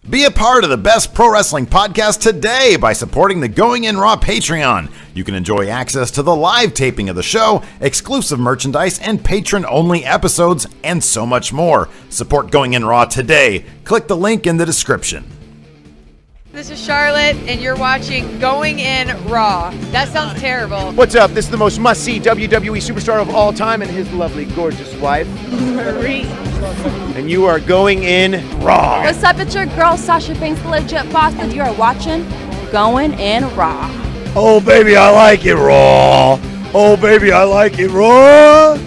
Be a part of the best pro wrestling podcast today by supporting the Going In Raw Patreon. You can enjoy access to the live taping of the show, exclusive merchandise, and patron-only episodes, and so much more. Support Going In Raw today. Click the link in the description. This is Charlotte, and you're watching Going In Raw. That sounds terrible. What's up? This is the most must-see WWE superstar of all time and his lovely, gorgeous wife, Marie. And you are going in Raw. What's up? It's your girl, Sasha Banks, the legit boss, and you are watching Going In Raw. Oh, baby, I like it raw. Oh, baby, I like it raw.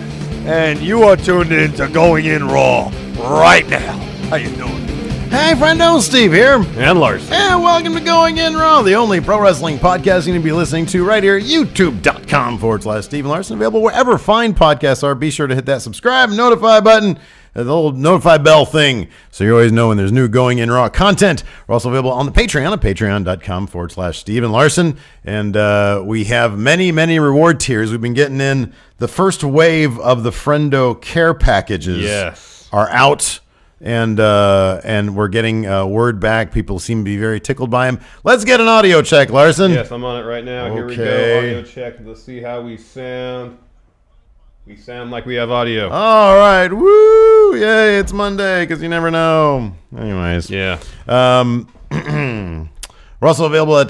And you are tuned in to Going In Raw right now. How you doing? Hey, friendo, Steve here. And Larson. And welcome to Going In Raw, the only pro wrestling podcast you need to be listening to right here at youtube.com/Stephen Larson. Available wherever fine podcasts are. Be sure to hit that subscribe, notify button, the little notify bell thing, so you always know when there's new Going In Raw content. We're also available on the Patreon at patreon.com/Stephen Larson. And we have many, many reward tiers. We've been getting in the first wave of the Friendo care packages are out. And we're getting word back. People seem to be very tickled by him. Let's get an audio check, Larson. Yes, I'm on it right now. Okay. Here we go. Audio check. Let's see how we sound. We sound like we have audio. All right. Woo! Yay, it's Monday, because you never know. Anyways. Yeah. We're also available at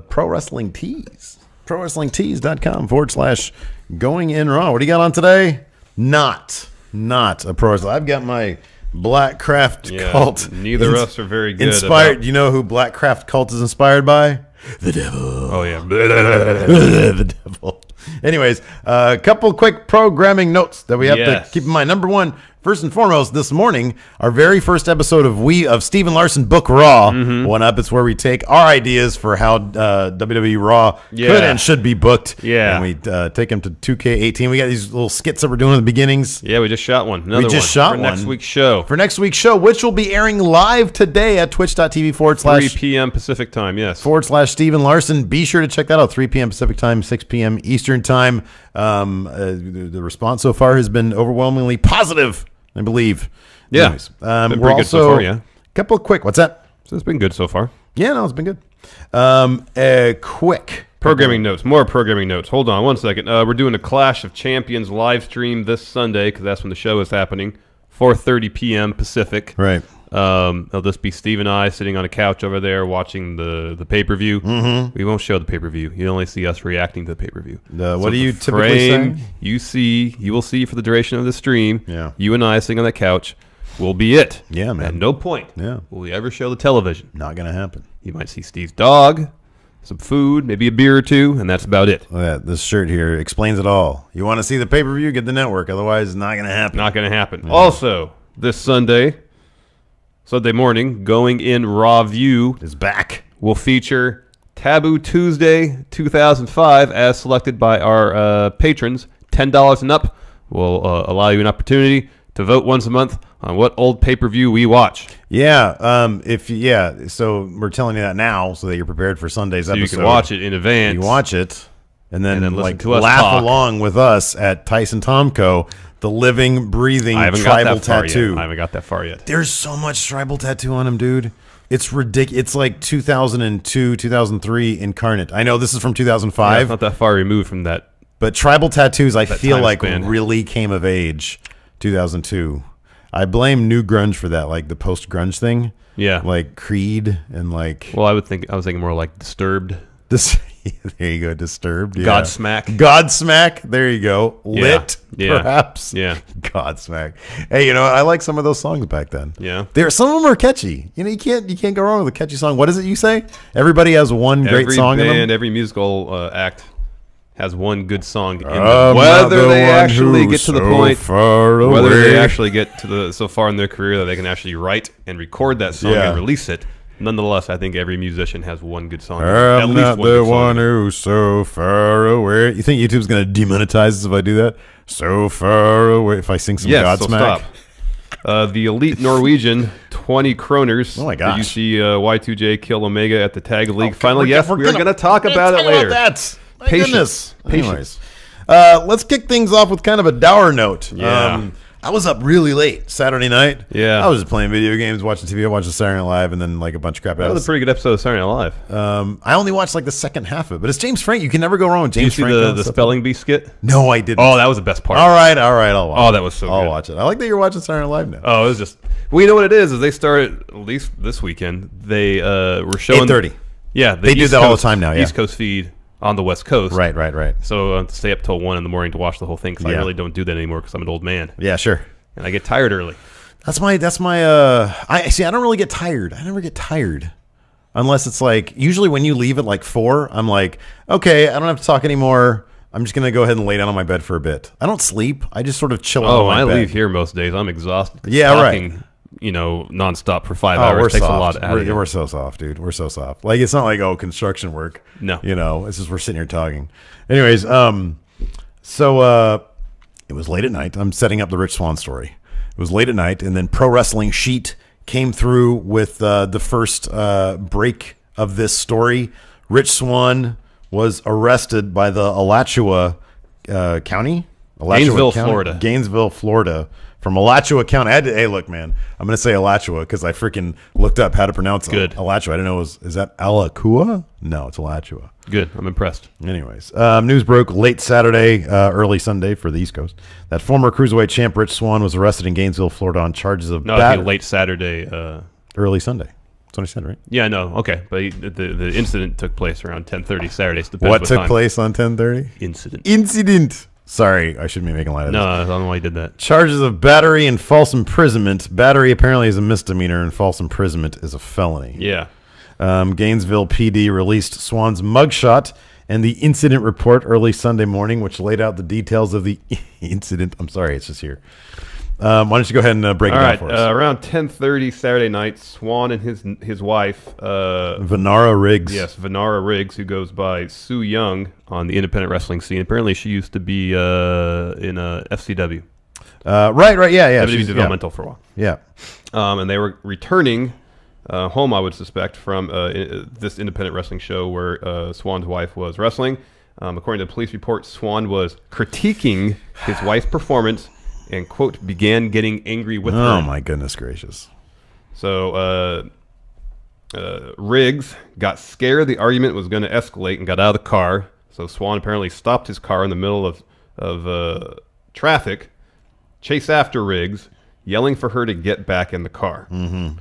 Pro Wrestling Tees. ProWrestlingTees.com/Going In Raw. What do you got on today? Not a pro wrestling. I've got my Black Craft Cult. Neither of us are very good. Inspired. You know who Black Craft Cult is inspired by? The devil. Oh, yeah. The devil. Anyways, a couple quick programming notes that we have to keep in mind. Number one, first and foremost, this morning, our very first episode of Stephen Larson Book Raw went up. It's where we take our ideas for how WWE Raw could and should be booked. Yeah. And we take them to 2K18. We got these little skits that we're doing at the beginnings. Yeah, we just shot one. For next week's show. Which will be airing live today at twitch.tv/ 3 p.m. Pacific time, yes. / Stephen Larson. Be sure to check that out. 3 p.m. Pacific time, 6 p.m. Eastern time. The response so far has been overwhelmingly positive, I believe. Yeah. Anyways, been pretty good so far, yeah. A couple of quick, what's that? So it's been good so far. Yeah, no, it's been good. Quick. Programming notes. More programming notes. Hold on one second. We're doing a Clash of Champions live stream this Sunday, because that's when the show is happening. 4:30 p.m. Pacific. Right. It'll just be Steve and I sitting on a couch over there watching the pay-per-view. Mm-hmm. We won't show the pay-per-view. You only see us reacting to the pay-per-view. What do you typically say? You will see for the duration of the stream. Yeah. You and I sitting on the couch will be it. Yeah, man. At no point will we ever show the television. Not going to happen. You might see Steve's dog, some food, maybe a beer or two, and that's about it. Oh, yeah, this shirt here explains it all. You want to see the pay-per-view, get the network. Otherwise, it's not going to happen. Not going to happen. Yeah. Also, this Sunday morning, Going In Raw View is back. Will feature Taboo Tuesday 2005 as selected by our patrons. $10 and up will allow you an opportunity to vote once a month on what old pay-per-view we watch. Yeah, so we're telling you that now so that you're prepared for Sunday's episode. You can watch it in advance. You watch it and then listen like to us laugh talk along with us at Tyson Tomko. The living, breathing tribal tattoo. I haven't got that far yet. There's so much tribal tattoo on him, dude. It's ridiculous. It's like 2002, 2003 incarnate. I know this is from 2005. Yeah, it's not that far removed from that. But tribal tattoos, I feel like, span. really came of age 2002. I blame new grunge for that, like the post-grunge thing. Yeah. Like Creed and like... Well, I was thinking more like Disturbed. There you go, Disturbed. Yeah. Godsmack. There you go. Lit, perhaps. Yeah. Godsmack. Hey, I like some of those songs back then. Yeah. Some of them are catchy. You can't go wrong with a catchy song. What is it you say? Everybody has one great song in them. Every musical act has one good song in them. Whether they actually get to the point, whether they actually get to so far in their career that they can actually write and record that song and release it. Nonetheless, I think every musician has one good song. I'm not the one who's so far away. You think YouTube's going to demonetize us if I do that? So far away. If I sing some Godsmack? So stop. The Elite Norwegian, 20 kroners. Oh, my gosh. You see Y2J kill Omega at the Tag League. Finally, we're going to talk about it later. My goodness. Anyways, let's kick things off with kind of a dour note. Yeah. I was up really late Saturday night. Yeah. I was just playing video games, watching TV. I watched Saturday Night Live, and then like a bunch of crap. That was a pretty good episode of Saturday Night Live. I only watched like the second half of it, but it's James Frank. You can never go wrong with Did you James see Frank. the spelling bee skit? No, I didn't. Oh, that was the best part. All right. I'll watch. Oh, that was so I'll good. watch it. I like that you're watching Saturday Night Live now. Oh, it was just. Well, you know what it is they started at least this weekend. They were showing 8:30. Yeah, They do that all the time now, yeah. East Coast feed on the West Coast. Right. So to stay up till 1 in the morning to watch the whole thing because I Yeah. really don't do that anymore because I'm an old man Yeah, sure. and I get tired early. That's my I don't really get tired. I never get tired. Unless it's like usually when you leave at like 4, I'm like, okay, I don't have to talk anymore. I'm just gonna go ahead and lay down on my bed for a bit. I don't sleep. I just sort of chill out. Oh, on my I bed. leave here most days. I'm exhausted. Yeah, Talking, right. Nonstop for 5 Oh, hours we're takes soft. a lot out of you. We're so soft, dude. We're so soft. Like it's not like construction work. No. It's just we're sitting here talking. Anyways, so it was late at night. I'm setting up the Rich Swann story. It was late at night, and then Pro Wrestling Sheet came through with the first break of this story. Rich Swann was arrested by the Alachua County? Gainesville, County? Florida. Gainesville, Florida. From Alachua County. Hey, look, man. I'm going to say Alachua because I freaking looked up how to pronounce Good. Alachua. I didn't know is that Alachua? No, it's Alachua. Good. I'm impressed. Anyways, news broke late Saturday, early Sunday for the East Coast that former Cruiserweight champ Rich Swann was arrested in Gainesville, Florida on charges of No, it'd be late Saturday. early Sunday. That's what I said, right? Yeah, no. Okay. But the incident took place around 10:30 Saturday. So What took place on 10:30? Incident. Sorry, I shouldn't be making light of this. No, I don't know why you did that. Charges of battery and false imprisonment. Battery apparently is a misdemeanor, and false imprisonment is a felony. Yeah. Gainesville PD released Swann's mugshot and the incident report early Sunday morning, which laid out the details of the incident. I'm sorry, it's just here. Why don't you go ahead and break it All down right. for us? Around 10:30 Saturday night, Swann and his wife, Vanara Riggs. yes, Vanara Riggs, who goes by Sue Young on the independent wrestling scene. Apparently, she used to be in FCW. Right. Yeah. WWE developmental for a while. Yeah. And they were returning home, I would suspect, from this independent wrestling show where Swann's wife was wrestling. According to the police report, Swann was critiquing his wife's performance and, quote, began getting angry with her. Oh, my goodness gracious. So Riggs got scared the argument was going to escalate and got out of the car. So Swann apparently stopped his car in the middle of traffic, chased after Riggs, yelling for her to get back in the car. Mm-hmm.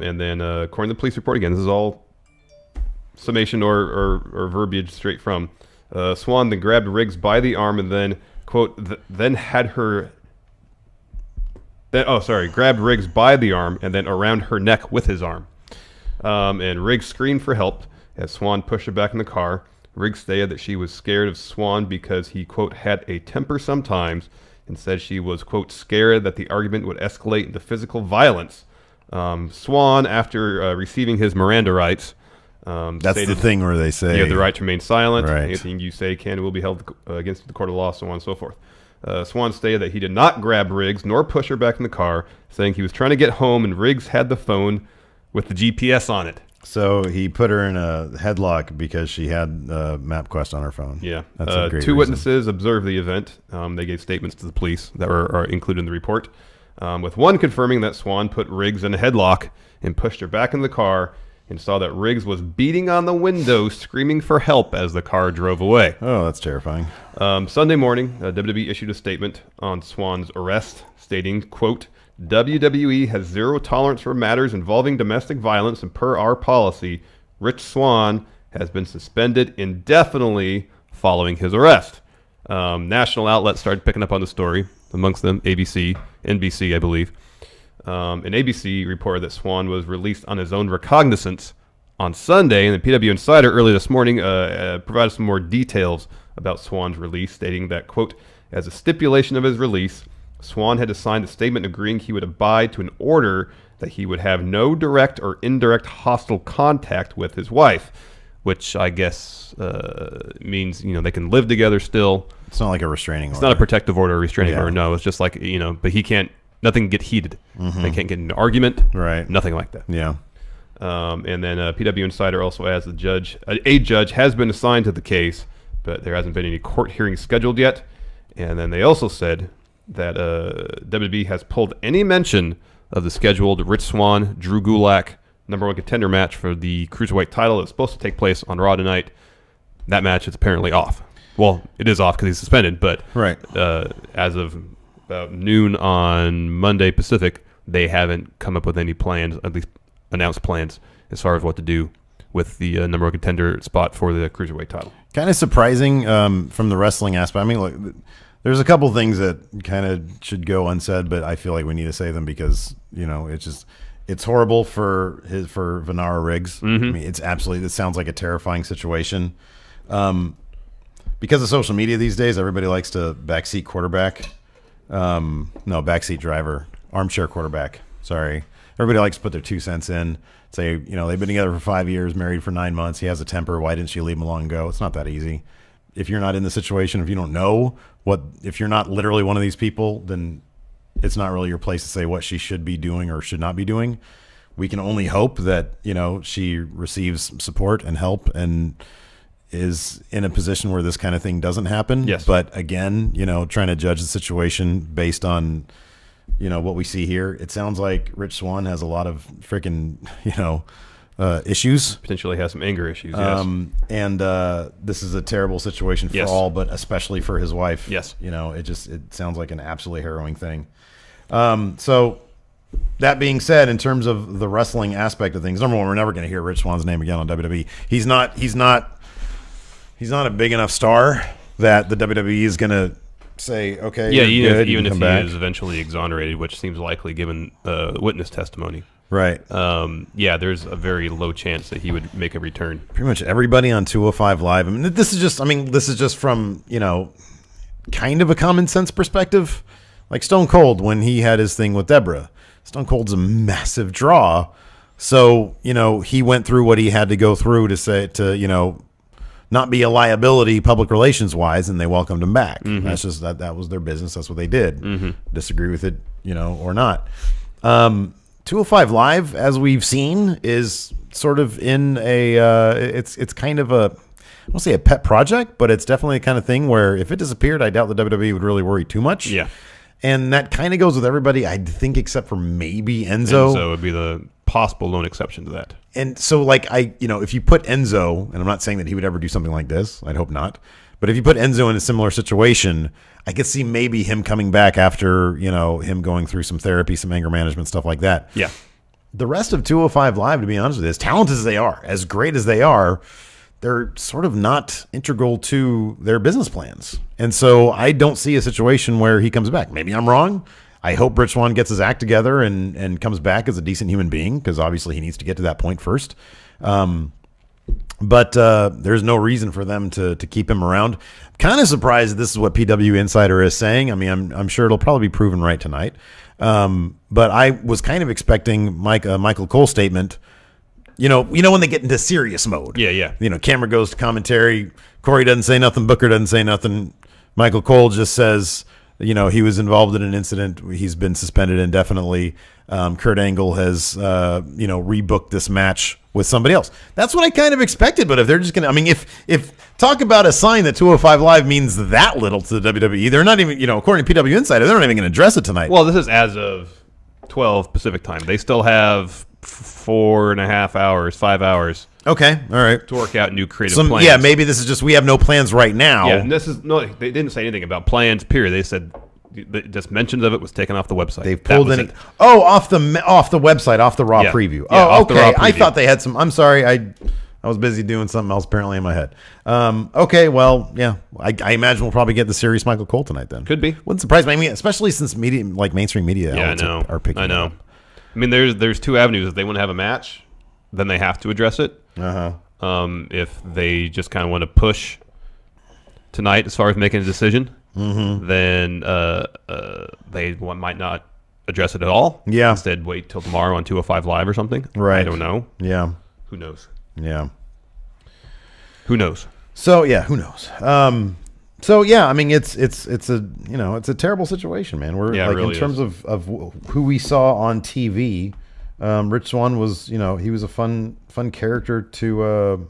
And then, according to the police report, again, this is all summation or verbiage straight from Swann, then grabbed Riggs by the arm and then, quote, grabbed Riggs by the arm and then around her neck with his arm. And Riggs screamed for help as Swann pushed her back in the car. Riggs stated that she was scared of Swann because he, quote, had a temper sometimes, and said she was, quote, scared that the argument would escalate into physical violence. Swann, after receiving his Miranda rights, That's stated, the thing where they say you have the right to remain silent. Right. Anything you say can and will be held against the court of law, so on and so forth. Swann stated that he did not grab Riggs nor push her back in the car, saying he was trying to get home and Riggs had the phone with the GPS on it. So he put her in a headlock because she had MapQuest on her phone. Yeah. That's a great Two reason. witnesses observed the event. They gave statements to the police that are included in the report, with one confirming that Swann put Riggs in a headlock and pushed her back in the car and saw that Riggs was beating on the window, screaming for help as the car drove away. Oh, that's terrifying. Sunday morning, WWE issued a statement on Swann's arrest, stating, quote, WWE has zero tolerance for matters involving domestic violence, and per our policy, Rich Swann has been suspended indefinitely following his arrest. National outlets started picking up on the story, amongst them ABC, NBC, I believe. And ABC reported that Swann was released on his own recognizance on Sunday, and the PW Insider early this morning provided some more details about Swann's release, stating that, quote, as a stipulation of his release, Swann had to sign a statement agreeing he would abide to an order that he would have no direct or indirect hostile contact with his wife, which I guess means, they can live together still. It's not like a restraining order. It's not a protective order or restraining Yeah. order. No, it's just like, but he can't, nothing can get heated. They can't get in an argument. Right. Nothing like that. Yeah. And then PW Insider also adds a judge has been assigned to the case, but there hasn't been any court hearing scheduled yet. And then they also said that WWE has pulled any mention of the scheduled Rich Swann, Drew Gulak #1 contender match for the Cruiserweight title. It was supposed to take place on Raw tonight. That match is apparently off. Well, it is off because he's suspended, but as of about noon on Monday Pacific, they haven't come up with any plans, at least announced plans, as far as what to do with the #1 contender spot for the Cruiserweight title. Kind of surprising from the wrestling aspect. I mean, look, there's a couple things that kind of should go unsaid, but I feel like we need to say them because, it's horrible for Venara Riggs. I mean, it sounds like a terrifying situation. Because of social media these days, everybody likes to backseat quarterback. Backseat driver. Armchair quarterback. Sorry. Everybody likes to put their 2 cents in. Say, they've been together for 5 years, married for 9 months. He has a temper. Why didn't she leave him long ago? It's not that easy. If you're not in the situation, if you don't know if you're not literally one of these people, then it's not really your place to say what she should be doing or should not be doing. We can only hope that, she receives support and help and is in a position where this kind of thing doesn't happen. Yes. But again, trying to judge the situation based on, what we see here, it sounds like Rich Swann has a lot of freaking, issues. Potentially has some anger issues, yes. And this is a terrible situation for all, but especially for his wife. Yes. It sounds like an absolutely harrowing thing. So that being said, in terms of the wrestling aspect of things, number one, we're never going to hear Rich Swann's name again on WWE. He's not a big enough star that the WWE is going to say, okay, even if he is eventually exonerated, which seems likely given witness testimony. Right. There's a very low chance that he would make a return. Pretty much everybody on 205 Live. I mean, this is just from, kind of a common sense perspective. Like Stone Cold when he had his thing with Deborah. Stone Cold's a massive draw. So, he went through what he had to go through to not be a liability public relations wise, and they welcomed him back. Mm-hmm. That's just that was their business. That's what they did. Mm-hmm. Disagree with it, or not. 205 Live, as we've seen, is sort of in it's kind of I won't say a pet project, but it's definitely a kind of thing where if it disappeared, I doubt the WWE would really worry too much. Yeah. And that kind of goes with everybody, I think, except for maybe Enzo. Enzo would be the possible lone exception to that. And so, if you put Enzo, and I'm not saying that he would ever do something like this, I'd hope not, but if you put Enzo in a similar situation, I could see maybe him coming back after, him going through some therapy, some anger management, stuff like that. Yeah. The rest of 205 Live, to be honest with you, as talented as they are, as great as they are, they're sort of not integral to their business plans. And so I don't see a situation where he comes back. Maybe I'm wrong. I hope Rich Swann gets his act together and comes back as a decent human being, because obviously he needs to get to that point first. But there's no reason for them to keep him around. Kind of surprised that this is what PW Insider is saying. I mean, I'm sure it'll probably be proven right tonight. But I was kind of expecting Michael Cole's statement. When they get into serious mode. Yeah. Camera goes to commentary. Corey doesn't say nothing. Booker doesn't say nothing. Michael Cole just says, he was involved in an incident. He's been suspended indefinitely. Kurt Angle has, rebooked this match with somebody else. That's what I kind of expected. But if they're just going to, if talk about a sign that 205 Live means that little to the WWE, they're not even, according to PW Insider, they're not even going to address it tonight. Well, this is as of 12 Pacific time. They still have 4.5 hours, 5 hours. Okay, all right. To work out new creative plans. Yeah, maybe this is just we have no plans right now. Yeah, and they didn't say anything about plans. Period. They said just mentions of it was taken off the website. They've pulled any. Oh, off the website, off the Raw preview. Yeah, oh, okay. I thought they had some. I'm sorry, I was busy doing something else apparently in my head. Okay, well, yeah, I imagine we'll probably get the serious Michael Cole tonight. Then could be. Wouldn't surprise me. I mean, especially since mainstream media. Yeah, I know. Are picking. I know. Up. I mean, there's two avenues. If they want to have a match, then they have to address it. If they just kind of want to push tonight as far as making a decision, then they might not address it at all. Yeah. Instead, wait till tomorrow on 205 Live or something. Right. I don't know. Yeah. Who knows? Yeah. Who knows? So yeah, who knows? So yeah, I mean, it's a terrible situation, man. We're really in terms of who we saw on TV. Rich Swann was, he was a fun character to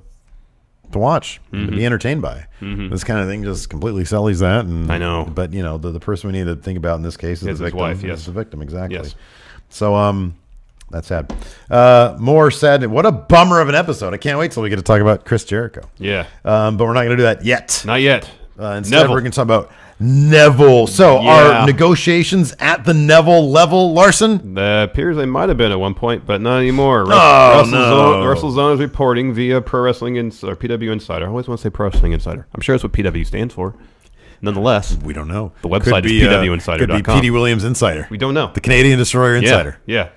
to watch, and to be entertained by. This kind of thing just completely sells that. And I know. But, the person we need to think about in this case is the victim. Wife, yes. Is the victim, exactly. Yes. So, that's sad. More sad. What a bummer of an episode. I can't wait till we get to talk about Chris Jericho. Yeah. But we're not going to do that yet. Not yet. Instead, Neville. we're going to talk about Neville. So, are negotiations at the Neville level, Larson? Appears they might have been at one point, but not anymore. WrestleZone is reporting via Pro Wrestling or PW Insider. I always want to say Pro Wrestling Insider. I'm sure that's what PW stands for. Nonetheless, we don't know. The website is pwinsider.com. Could be Petey Williams Insider. We don't know. The Canadian Destroyer Insider. Yeah.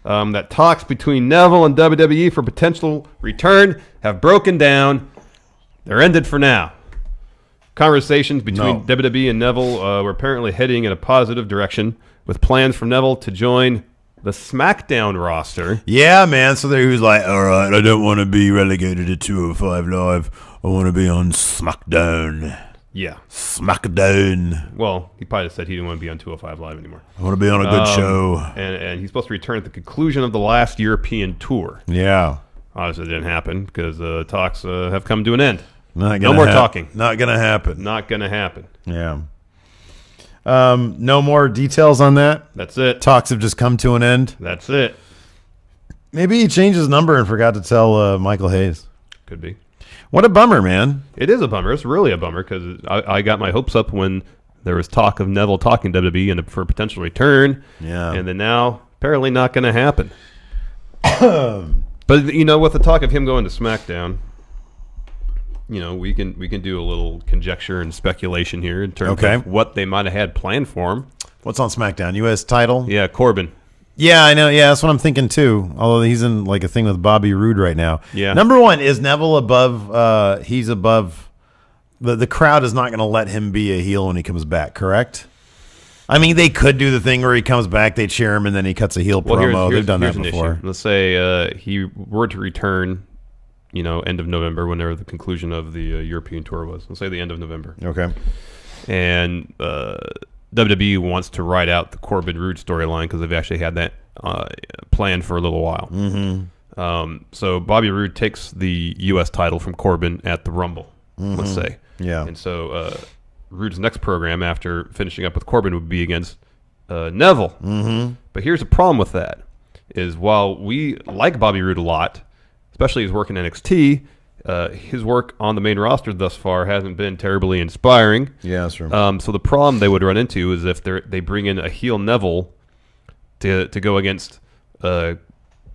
That talks between Neville and WWE for potential return have broken down. They're ended for now. Conversations between WWE and Neville were apparently heading in a positive direction, with plans for Neville to join the SmackDown roster. Yeah, man. So there he was like, all right, I don't want to be relegated to 205 Live. I want to be on SmackDown. Yeah. SmackDown. Well, he probably said he didn't want to be on 205 Live anymore. I want to be on a good show. And he's supposed to return at the conclusion of the last European tour. Yeah. Obviously, it didn't happen because talks have come to an end. No more talking. Not going to happen. Not going to happen. Yeah. No more details on that? That's it. Talks have just come to an end? That's it. Maybe he changed his number and forgot to tell Michael Hayes. Could be. What a bummer, man. It is a bummer. It's really a bummer because I got my hopes up when there was talk of Neville talking WWE and for a potential return. Yeah. And then now, apparently not going to happen. But, with the talk of him going to SmackDown, we can do a little conjecture and speculation here in terms of what they might have had planned for him. What's on SmackDown? U.S. title? Yeah, Corbin. Yeah, I know. Yeah, that's what I'm thinking too. Although he's in like a thing with Bobby Roode right now. Yeah. Number one, is Neville above? He's above. The crowd is not going to let him be a heel when he comes back. Correct. I mean, they could do the thing where he comes back, they cheer him, and then he cuts a heel promo. They've done that before. Issue. Let's say he were to return. End of November, whenever the conclusion of the European tour was. Let's say the end of November. Okay. And WWE wants to ride out the Corbin Roode storyline because they've actually had that planned for a little while. Mm-hmm. So Bobby Roode takes the U.S. title from Corbin at the Rumble, let's say. Yeah. And so Roode's next program after finishing up with Corbin would be against Neville. Mm-hmm. But here's the problem with that, is while we like Bobby Roode a lot, especially his work in NXT, his work on the main roster thus far hasn't been terribly inspiring. Yeah, that's true. So the problem they would run into is if they bring in a heel Neville to go against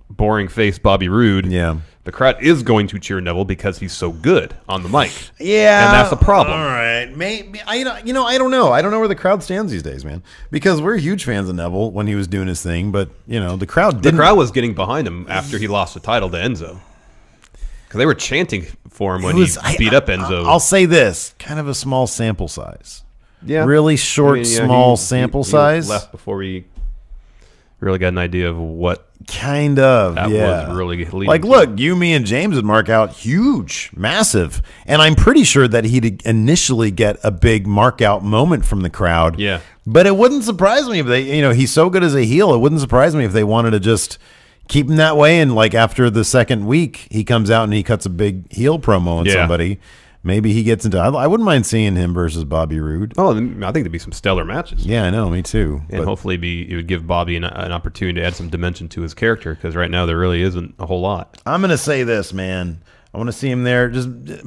boring face Bobby Roode. Yeah. The crowd is going to cheer Neville because he's so good on the mic. Yeah, and that's the problem. All right, maybe I don't know. I don't know where the crowd stands these days, man. Because we're huge fans of Neville when he was doing his thing, but the crowd didn't. The crowd was getting behind him after he lost the title to Enzo. Because they were chanting for him when he beat up Enzo. I'll say this: kind of a small sample size. Yeah, really short, small sample size. He left before we really got an idea of what kind of that was really leading like. to. Look, you, me, and James would mark out huge, massive, and I'm pretty sure that he'd initially get a big mark out moment from the crowd. Yeah, but it wouldn't surprise me if they, he's so good as a heel. It wouldn't surprise me if they wanted to just keep him that way, and like after the second week, he comes out and he cuts a big heel promo on somebody. Maybe he gets into. I wouldn't mind seeing him versus Bobby Roode. Oh, I think there'd be some stellar matches. Yeah, I know, me too. And hopefully, it would give Bobby an opportunity to add some dimension to his character because right now there really isn't a whole lot. I'm gonna say this, man. I want to see him there.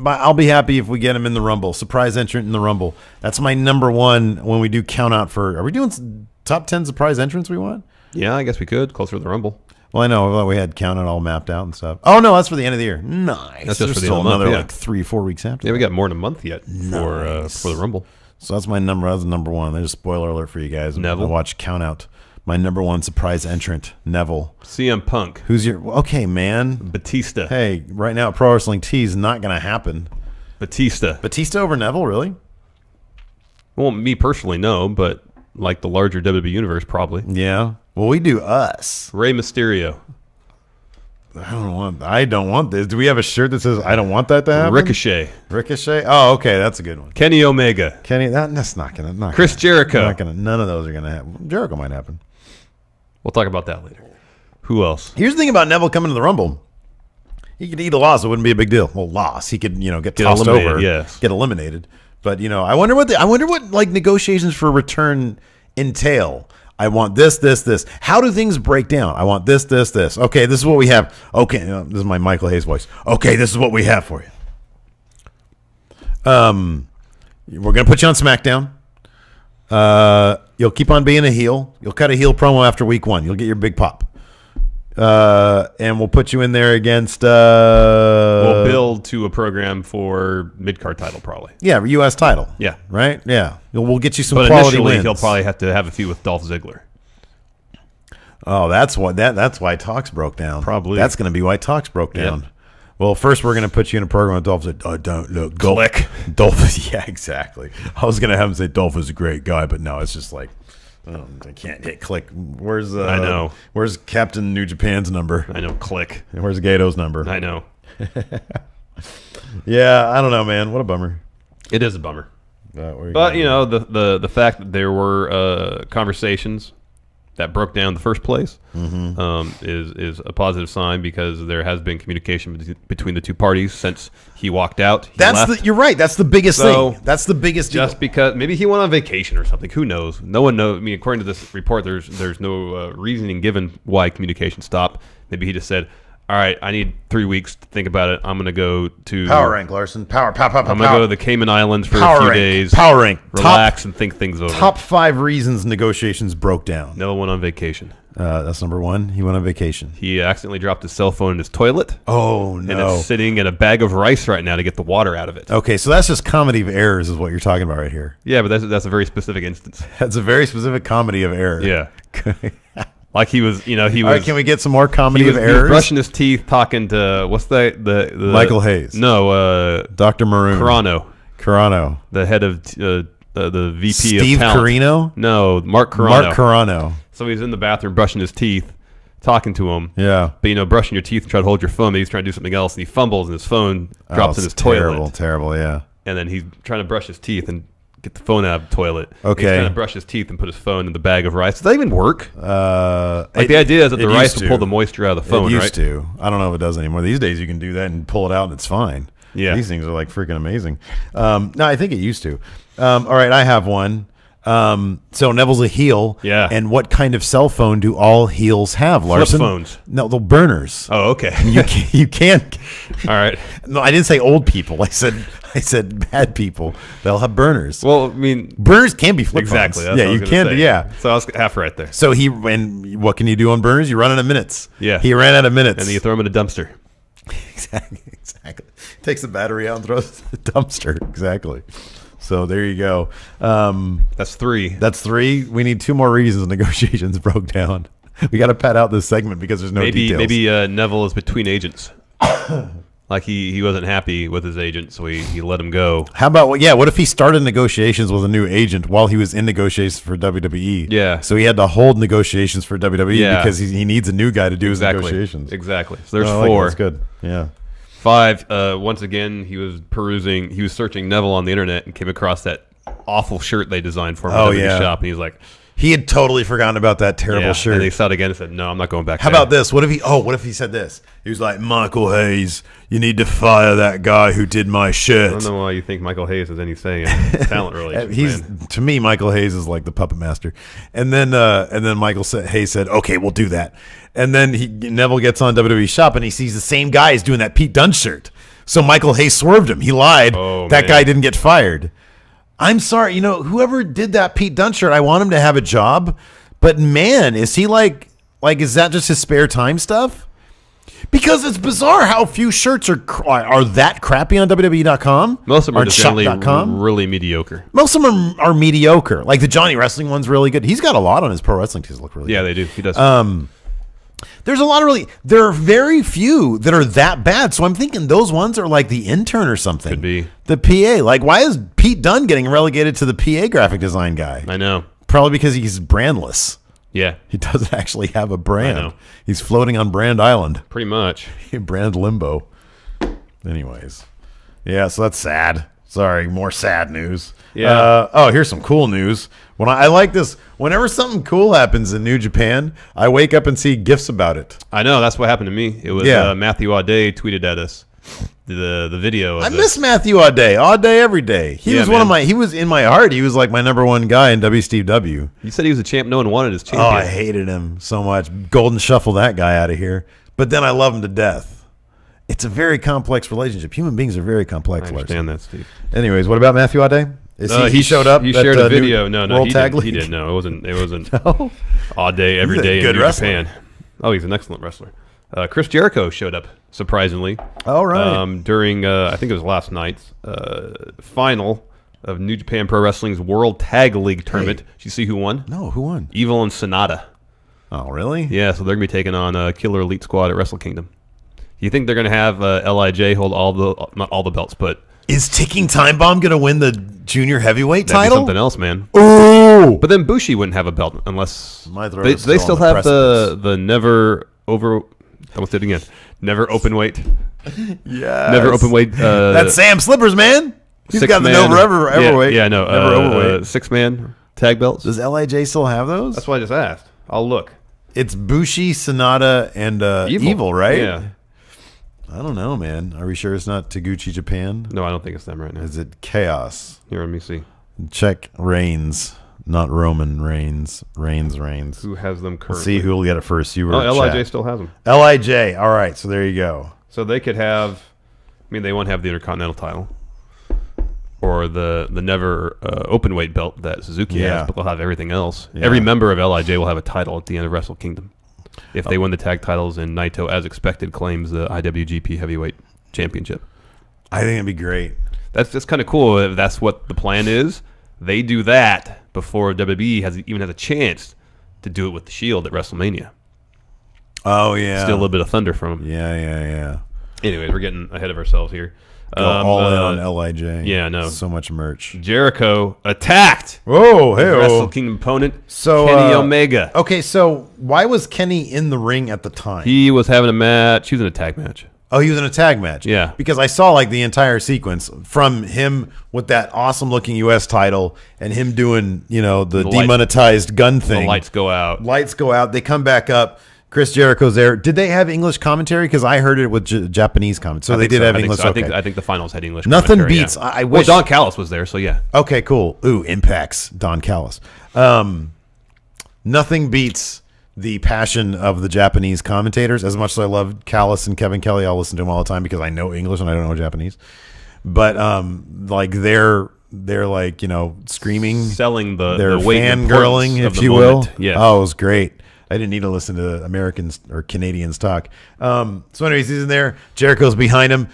I'll be happy if we get him in the Rumble. Surprise entrant in the Rumble. That's my number one when we do count out for. Are we doing top 10 surprise entrants we want? Yeah, I guess we could closer to the Rumble. Well, I know we had count it all mapped out and stuff. Oh no, that's for the end of the year. Nice. That's just for the still end of the another month, 3-4 weeks after. Yeah, we got more than a month yet for the Rumble. So that's my number. That's number one. There's a spoiler alert for you guys. Neville. I watch count out. My number one surprise entrant, Neville. CM Punk. Who's your okay, man? Batista. Hey, right now Pro Wrestling Tees not going to happen. Batista over Neville, really? Well, me personally, no, but like the larger WWE universe, probably. Yeah. Well, we do us. Rey Mysterio. I don't want this. Do we have a shirt that says I don't want that to happen? Ricochet. Oh, okay, that's a good one. Kenny Omega. That's not gonna. Chris Jericho. None of those are gonna happen. Jericho might happen. We'll talk about that later. Who else? Here's the thing about Neville coming to the Rumble. He could eat a loss. It wouldn't be a big deal. Well, loss. He could, get tossed over, get eliminated. But I wonder what like negotiations for return entail. I want this. How do things break down? I want this. Okay, this is what we have. Okay, this is my Michael Hayes voice. Okay, this is what we have for you. We're gonna put you on SmackDown. You'll keep on being a heel. You'll cut a heel promo after week 1. You'll get your big pop. And we'll put you in there against. We'll build to a program for mid-card title, probably. Yeah, U.S. title. Yeah, right. Yeah, we'll get you some but quality initially, wins. He'll probably have to have a feud with Dolph Ziggler. Oh, that's why Talks broke down. Probably that's going to be why Talks broke down. Yep. Well, first we're going to put you in a program with Dolph. Don't look. Click. Dolph. Yeah, exactly. I was going to have him say Dolph is a great guy, but no, it's just like. I can't hit click. I know. Where's Captain New Japan's number? I know. Click. And where's Gato's number? I know. Yeah, I don't know, man. What a bummer. It is a bummer. But the fact that there were conversations that broke down in the first place is a positive sign, because there has been communication between the two parties since he walked out. You're right. That's the biggest thing. That's the biggest deal. Just because maybe he went on vacation or something. Who knows? No one knows. I mean, according to this report, there's no reasoning given why communication stopped. Maybe he just said, all right, I need 3 weeks to think about it. I'm going to go to Power Rank, Larson. I'm going to go to the Cayman Islands for a few days. Power Rank. Relax and think things over. Top 5 reasons negotiations broke down. Noah went on vacation. That's number 1. He went on vacation. He accidentally dropped his cell phone in his toilet. Oh, no. And it's sitting in a bag of rice right now to get the water out of it. Okay, so that's just comedy of errors is what you're talking about right here. Yeah, but that's a very specific instance. That's a very specific comedy of error. Yeah. Like he was. All right, can we get some more comedy of errors? He was brushing his teeth, talking to what's the Michael Hayes? No, Dr. Maroon. Carano, the head of the VP Steve of talent. Carino? No, Mark Carano. So he's in the bathroom brushing his teeth, talking to him. Yeah, but brushing your teeth and try to hold your phone. Maybe he's trying to do something else, and he fumbles, and his phone drops in his toilet. Terrible. Yeah. And then he's trying to brush his teeth and get the phone out of the toilet. Okay. He's trying to brush his teeth and put his phone in the bag of rice. Does that even work? The idea is that the rice will pull the moisture out of the phone, right? It used to. I don't know if it does anymore. These days you can do that and pull it out and it's fine. Yeah. These things are like freaking amazing. No, I think it used to. All right, I have one. So Neville's a heel. Yeah. And what kind of cell phone do all heels have, Larson? Flip phones. No, the burners. Oh, okay. You can't. All right. No, I didn't say old people. I said bad people. They'll have burners. Well, I mean, burners can be flip phones. Exactly. That's Yeah, you can. say. Yeah. So I was half right there. So and what can you do on burners? You run out of minutes. Yeah. He ran out of minutes. And then you throw them in a dumpster. Exactly. Takes the battery out and throws it in the dumpster. Exactly. So there you go. That's 3. That's 3. We need 2 more reasons negotiations broke down. We got to pad out this segment because there's no details. Maybe Neville is between agents. Like he wasn't happy with his agent, so he let him go. How about what if he started negotiations with a new agent while he was in negotiations for WWE? Yeah. So he had to hold negotiations for WWE because he needs a new guy to do his negotiations. Exactly. So there's 4. That's good. Yeah. 5. Once again, he was searching Neville on the internet and came across that awful shirt they designed for him at the shop, and he's like, he had totally forgotten about that terrible shirt. And they saw it again and said, "No, I'm not going back." How about this? What if he said this? He was like, "Michael Hayes, you need to fire that guy who did my shirt." I don't know why you think Michael Hayes has any say in talent relations. To me, Michael Hayes is like the puppet master. And then Hayes said, "Okay, we'll do that." And then Neville gets on WWE Shop and he sees the same guy is doing that Pete Dunne shirt. So Michael Hayes swerved him. He lied. That guy didn't get fired. I'm sorry, whoever did that Pete Dunne shirt, I want him to have a job. But man, is he like is that just his spare time stuff? Because it's bizarre how few shirts are that crappy on WWE.com. Most of them are just generally shop.com. really mediocre. Most of them are mediocre. Like the Johnny Wrestling one's really good. He's got a lot on his pro wrestling tees look really good. Yeah, they do. He does. There's a lot of there are very few that are that bad. So I'm thinking those ones are like the intern or something. Could be. The PA. Like, why is Pete Dunne getting relegated to the PA graphic design guy? I know. Probably because he's brandless. Yeah. He doesn't actually have a brand. I know. He's floating on Brand Island. Pretty much. Brand limbo. Anyways. Yeah, so that's sad. Sorry, more sad news. Yeah. Here's some cool news. When I like this, whenever something cool happens in New Japan, I wake up and see GIFs about it. I know, that's what happened to me. It was Matthew Audet tweeted at us the video. I miss Matthew Audet, all day, every day. He was he was in my heart. He was like my #1 guy in WCW. You said he was a champ. No one wanted his champion. Oh, I hated him so much. Golden shuffle that guy out of here. But then I love him to death. It's a very complex relationship. Human beings are very complex. I understand that, Steve. Anyways, what about Matthew Audet? He showed up. He shared a video. No, World Tag League? He didn't. No, it wasn't. No? Audet every day in New Japan. Oh, he's an excellent wrestler. Chris Jericho showed up surprisingly. All right. During I think it was last night's final of New Japan Pro Wrestling's World Tag League tournament. Did you see who won? No, who won? Evil and Sonata. Oh, really? Yeah, so they're gonna be taking on Killer Elite Squad at Wrestle Kingdom. You think they're gonna have LIJ hold not all the belts, but is Ticking Time Bomb gonna win the junior heavyweight that'd title? Be something else, man. Ooh! But then Bushi wouldn't have a belt unless they still have the never over. I almost did it again. Never open weight. Yeah. Never open weight. That's Sam Slippers, man. He's got the never overweight. Yeah, no. Never overweight. 6-man tag belts. Does LIJ still have those? That's what I just asked. I'll look. It's Bushi, Sonata, and Evil, right? Yeah. I don't know, man. Are we sure it's not Taguchi Japan? No, I don't think it's them right now. Is it Chaos? Here, let me see. Check Reigns, not Roman Reigns. Reigns. Who has them currently? Let's see who will get it first. You were LIJ still has them. LIJ. All right, so there you go. So they could have. I mean, they won't have the Intercontinental title or the never open weight belt that Suzuki has, but they'll have everything else. Yeah. Every member of LIJ will have a title at the end of Wrestle Kingdom. If they win the tag titles and Naito, as expected, claims the IWGP Heavyweight Championship. I think it'd be great. That's just kind of cool if that's what the plan is. They do that before WWE even has a chance to do it with the Shield at WrestleMania. Oh, yeah. Still a little bit of thunder from them. Yeah. Anyways, we're getting ahead of ourselves here. Go all in on LIJ. Yeah, no. So much merch. Jericho attacked. Whoa, hey, Wrestle Kingdom opponent, Kenny Omega. Okay, so why was Kenny in the ring at the time? He was having a match. He was in a tag match. Oh, he was in a tag match. Yeah. Because I saw like the entire sequence from him with that awesome looking US title and him doing, the demonetized gun thing. The lights go out. Lights go out. They come back up. Chris Jericho's there. Did they have English commentary? Because I heard it with Japanese commentary. So they did have English. So. I think the finals had English. Nothing beats. Yeah. I wish. Well, Don Callis was there, so yeah. Okay, cool. Ooh, Impact's Don Callis. Nothing beats the passion of the Japanese commentators. As much as I love Callis and Kevin Kelly, I'll listen to them all the time because I know English and I don't know Japanese. But like they're like screaming, selling they're weight fangirling, if you will. Yeah. Oh, it was great. I didn't need to listen to Americans or Canadians talk. So anyways, he's in there. Jericho's behind him.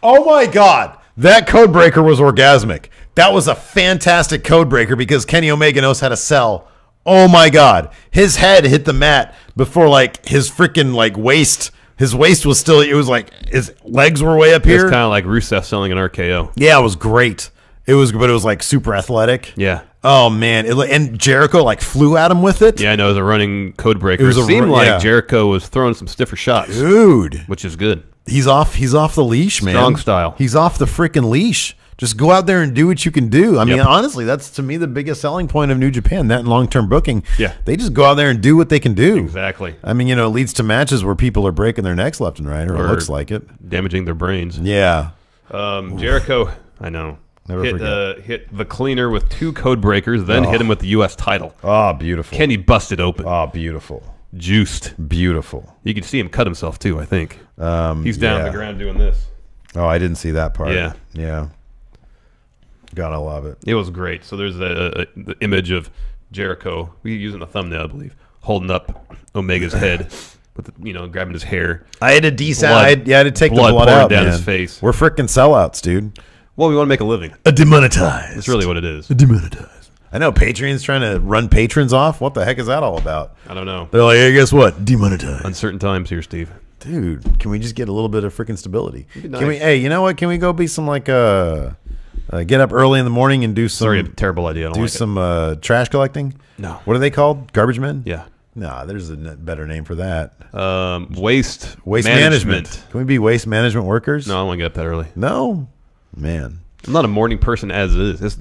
Oh my God. That code breaker was orgasmic. That was a fantastic code breaker because Kenny Omega knows how to sell. Oh my God. His head hit the mat before like his freaking like waist. His waist was still, it was like his legs were way up here. It's kind of like Rusev selling an RKO. Yeah, it was great. But it was like super athletic. Yeah. Oh man! And Jericho like flew at him with it. Yeah, I know it was a running code breaker. It seemed like Jericho was throwing some stiffer shots, dude, which is good. He's off the leash, man. Strong style. He's off the freaking leash. Just go out there and do what you can do. I mean, honestly, that's to me the biggest selling point of New Japan. That and long-term booking. Yeah, they just go out there and do what they can do. Exactly. I mean, it leads to matches where people are breaking their necks left and right, or it looks like it, damaging their brains. Yeah. Jericho, I know. Never hit the cleaner with 2 code breakers, then hit him with the U.S. title. Oh, beautiful. Kenny busted open. Oh, beautiful. Juiced. Beautiful. You can see him cut himself, too, I think. He's down on the ground doing this. Oh, I didn't see that part. Yeah. Gotta love it. It was great. So there's the image of Jericho. We using a thumbnail, I believe, holding up Omega's head. With grabbing his hair. I had to I had to take the blood out down his face. We're freaking sellouts, dude. Well, we want to make a living. Demonetized. That's really what it is. Demonetized. I know Patreon's trying to run patrons off. What the heck is that all about? I don't know. They're like, hey, guess what? Demonetized. Uncertain times here, Steve. Dude, can we just get a little bit of freaking stability? Nice. Can we? Hey, you know what? Can we go be some like get up early in the morning and do some? Sorry, a terrible idea. I don't do like some trash collecting. No. What are they called? Garbage men? Yeah. Nah, there's a better name for that. Waste management. Can we be waste management workers? No, I don't want to get up that early. No, man. I'm not a morning person as it is. It's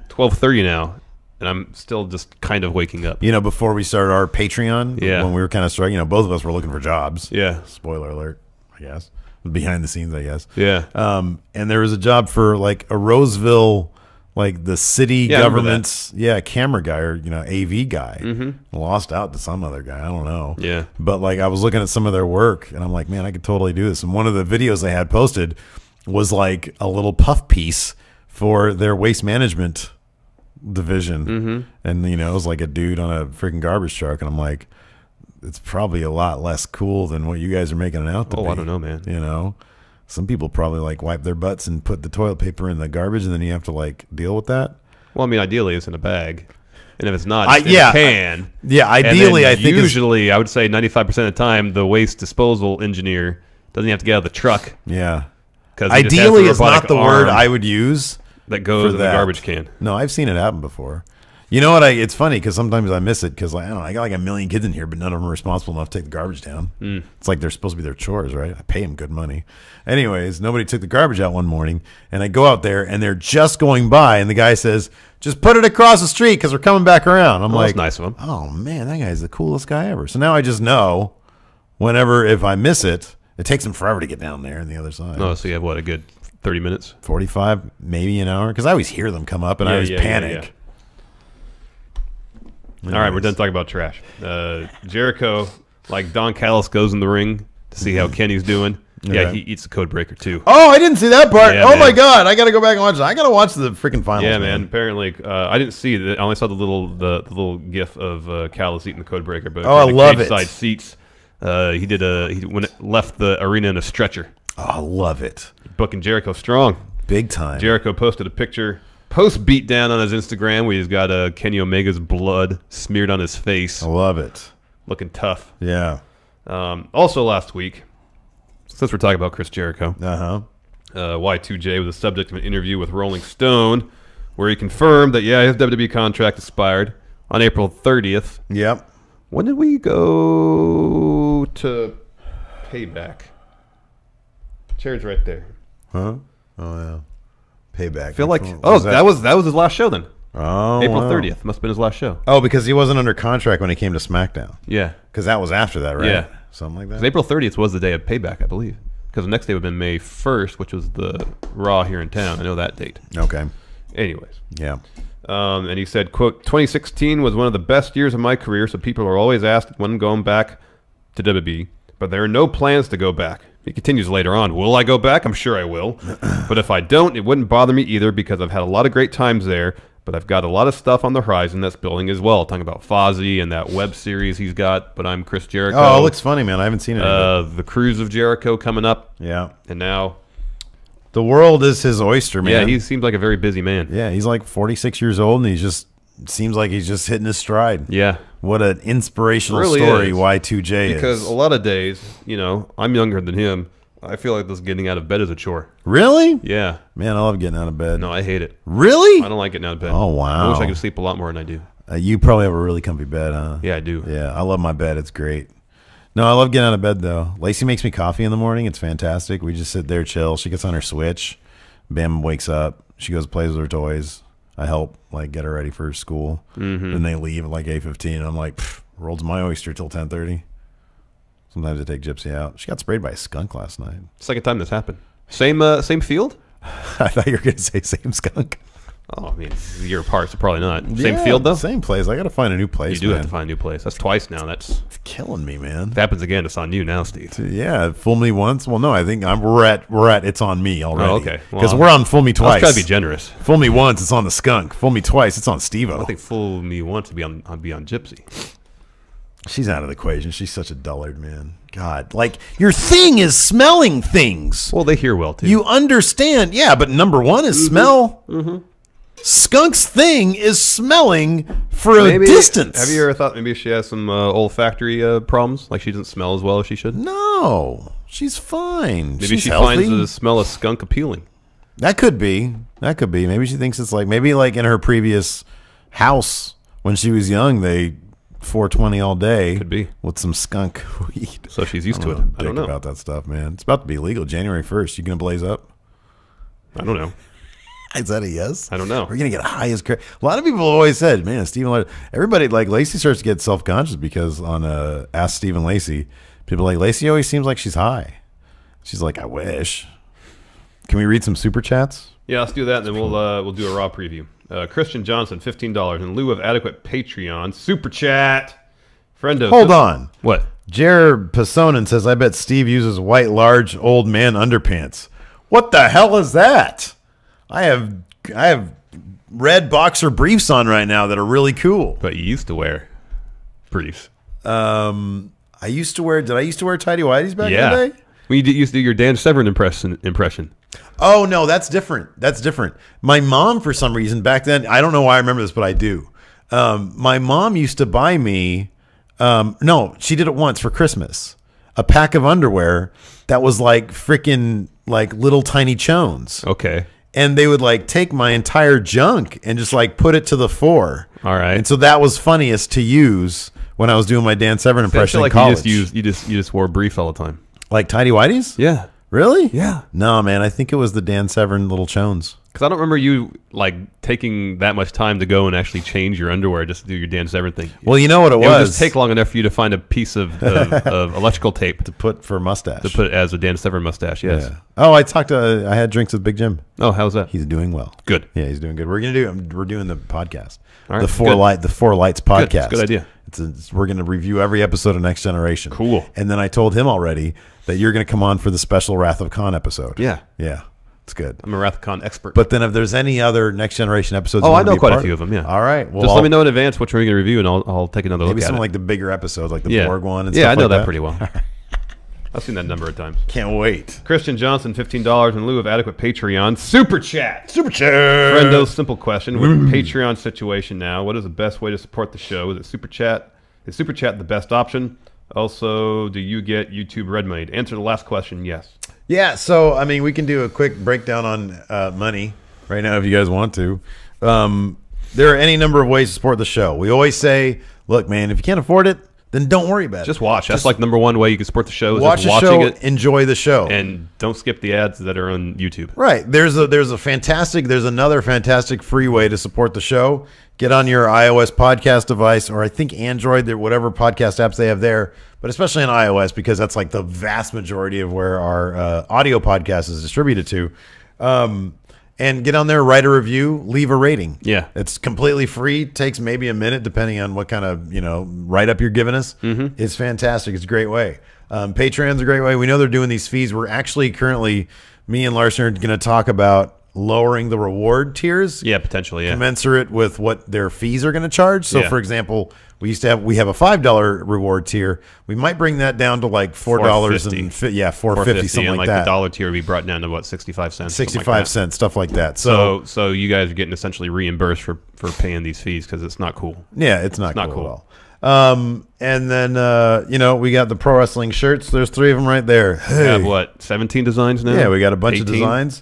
12:30 now, and I'm still just kind of waking up. Before we started our Patreon, when we were kind of struggling, both of us were looking for jobs. Yeah. Spoiler alert, I guess. Behind the scenes, I guess. Yeah. And there was a job for like a Roseville, like the city government's camera guy or AV guy. Lost out to some other guy. I don't know. Yeah. But like I was looking at some of their work and I'm like, man, I could totally do this. And one of the videos they had posted was like a little puff piece for their waste management division. And it was like a dude on a freaking garbage truck, and I'm like, it's probably a lot less cool than what you guys are making it out to be. I don't know, man. Some people probably like wipe their butts and put the toilet paper in the garbage, and then you have to like deal with that. Well, I mean, ideally it's in a bag, and if it's not, it's in a can. Ideally, I think usually I would say 95% of the time the waste disposal engineer doesn't have to get out of the truck. Yeah, because ideally is not the word I would use. That goes in the garbage can. No, I've seen it happen before. You know what? It's funny because sometimes I miss it because I don't know. I got like a million kids in here, but none of them are responsible enough to take the garbage down. It's like they're supposed to be their chores, right? I pay them good money. Anyways, nobody took the garbage out one morning, and I go out there, and they're just going by, and the guy says, "Just put it across the street because we're coming back around." I'm like, that's nice of him. Oh man, that guy's the coolest guy ever. So now I just know, if I miss it, it takes them forever to get down there on the other side. Oh, so you have a good 30 minutes, 45, maybe an hour, because I always hear them come up, and I always panic. All right, we're done talking about trash. Jericho, like Don Callis, goes in the ring to see how Kenny's doing. Yeah, he eats the code breaker too. Oh, I didn't see that part. Yeah, oh my god, I got to go back and watch that. I got to watch the freaking finals. Yeah, man. Apparently, I didn't see it. I only saw the little gif of Callis eating the code breaker. But I love it. Side seats. He left the arena in a stretcher. Oh, I love it. Booking Jericho strong, big time. Jericho posted a picture post beatdown on his Instagram where he's got Kenny Omega's blood smeared on his face. I love it. Looking tough. Yeah. Also last week, since we're talking about Chris Jericho, Y2J was the subject of an interview with Rolling Stone where he confirmed that, his WWE contract expired on April 30th. Yep. When did we go to Payback? Chair's right there. Huh? Oh, yeah. Payback. I feel like that was his last show then. Oh, April 30th must have been his last show. Oh, because he wasn't under contract when he came to SmackDown. Yeah, because that was after that, right? Yeah, something like that. April 30th was the day of Payback, I believe. Because the next day would have been May 1st, which was the Raw here in town. I know that date. Okay. Anyways, yeah. And he said, "Quote: 2016 was one of the best years of my career. So people are always asked when I'm going back to WWE, but there are no plans to go back." He continues later on, "Will I go back? I'm sure I will. But if I don't, it wouldn't bother me either because I've had a lot of great times there, but I've got a lot of stuff on the horizon that's building as well." Talking about Fozzy and that web series he's got, But I'm Chris Jericho. Oh, it looks funny, man. I haven't seen it. The Cruise of Jericho coming up. Yeah. And now the world is his oyster, man. Yeah, he seems like a very busy man. Yeah, he's like 46 years old, and seems like he's just hitting his stride. Yeah. What an inspirational really story is. Y2J is. Because a lot of days, I'm younger than him. I feel like this getting out of bed is a chore. Really? Yeah. Man, I love getting out of bed. No, I hate it. Really? I don't like getting out of bed. Oh, wow. I wish I could sleep a lot more than I do. You probably have a really comfy bed, huh? Yeah, I do. Yeah, I love my bed. It's great. No, I love getting out of bed, though. Lacey makes me coffee in the morning. It's fantastic. We just sit there, chill. She gets on her Switch. Bam wakes up. She goes and plays with her toys. I help get her ready for school. Then they leave at 8:15. I'm like, world's my oyster till 10:30. Sometimes I take Gypsy out. She got sprayed by a skunk last night. Second time this happened. Same field? I thought you were going to say same skunk. Oh, I mean, a year apart, so probably not. Same field, though? Same place. I got to find a new place, You do have to find a new place. That's twice now. It's killing me, man. If it happens again, it's on you now, Steve. Yeah, fool me once. Well, no, I think we're at it's on me already. Oh, okay. Because we're on fool me twice. I'll try to be generous. Fool me once, it's on the skunk. Fool me twice, it's on Steve-O. I think fool me once to be on Gypsy. She's out of the equation. She's such a dullard, man. God, your thing is smelling things. Well, they hear well, too. You understand. Yeah, but number one is smell. Skunk's thing is smelling for a distance. Have you ever thought maybe she has some olfactory problems? Like she doesn't smell as well as she should? No, she's fine. Maybe she's she healthy. finds the smell of skunk appealing. That could be. Maybe she thinks it's maybe in her previous house when she was young, they 420 all day. Could be. With some skunk weed. So she's used to it. I don't know about that stuff, man. It's about to be legal January 1st. You gonna blaze up? I don't know. Is that a yes? I don't know. We're gonna get high as crazy. A lot of people always said, "Man, Stephen Larson." Everybody like Lacey starts to get self conscious because on Ask Stephen Lacey, people are like Lacey always seems like she's high. She's like, I wish. Can we read some super chats? Yeah, let's do that, and then we'll do a Raw preview. Christian Johnson, $15 in lieu of adequate Patreon super chat. Friendo. Hold on. What? Jared Pasonin says, "I bet Steve uses white large old man underpants." What the hell is that? I have red boxer briefs on right now that are really cool. But you used to wear briefs. I used to wear tidy whities back in the day? When you used to do your Dan Severn impression. Oh, no, that's different. My mom, for some reason, back then, I don't know why I remember this, but I do. My mom used to buy me, no, she did it once for Christmas, a pack of underwear that was like freaking like little tiny chones. Okay. And they would like take my entire junk and just like put it to the fore. All right. And so that was funniest to use when I was doing my Dan Severn impression in college. You just wore briefs all the time. Like tidy whities? Yeah. Really? Yeah. No, man. I think it was the Dan Severn little chones. Because I don't remember you like taking that much time to go and actually change your underwear just to do your Dan Severn thing. Well, you know what it was? It would just take long enough for you to find a piece of electrical tape to put for mustache. To put as a Dan Severn mustache. Yes. Yeah. Oh, I had drinks with Big Jim. Oh, how's that? He's doing well. Good. Yeah, he's doing good. We're doing the podcast. All right. The Four Lights podcast. Good idea. We're going to review every episode of Next Generation. Cool. And then I told him already that you're going to come on for the special Wrath of Khan episode. Yeah. Yeah. It's good. I'm a Wrath of Khan expert. But then if there's any other Next Generation episodes, I know quite a few of them. Yeah. All right. Well, just let me know in advance which one you're going to review, and I'll take another look at it. Maybe some like the bigger episodes, like the Borg one. And yeah, stuff I know like that pretty well. I've seen that number of times. Can't wait. Christian Johnson, $15 in lieu of adequate Patreon super chat. Friendo's simple question: with the Patreon situation now, what is the best way to support the show? Is it super chat? Is super chat the best option? Also, do you get YouTube Red Money? To answer the last question, yes. Yeah, so, I mean, we can do a quick breakdown on money right now if you guys want to. There are any number of ways to support the show. We always say, look, man, if you can't afford it, then don't worry about it. Just watch. That's like number one way you can support the show. Is watch just the watching show, enjoy the show. And don't skip the ads that are on YouTube. Right. There's another fantastic free way to support the show. Get on your iOS podcast device, or I think Android, whatever podcast apps they have there, but especially on iOS because that's like the vast majority of where our audio podcast is distributed to. And get on there, write a review, leave a rating. Yeah. It's completely free. Takes maybe a minute depending on what kind of, write-up you're giving us. Mm-hmm. It's fantastic. It's a great way. Patreon's a great way. We know they're doing these fees. We're actually currently, me and Larson are going to talk about lowering the reward tiers. Yeah, potentially, yeah. Commensurate with what their fees are going to charge. So, for example, we have a $5 reward tier. We might bring that down to like $4 and $4.50, something and like that. The dollar tier would be brought down to what, 65 cents? 65 cents, stuff like that. So you guys are getting essentially reimbursed for paying these fees because it's not cool. Yeah, it's not cool at all. And then we got the pro wrestling shirts. There's 3 of them right there. We have what, 17 designs now? Yeah, we got a bunch of designs.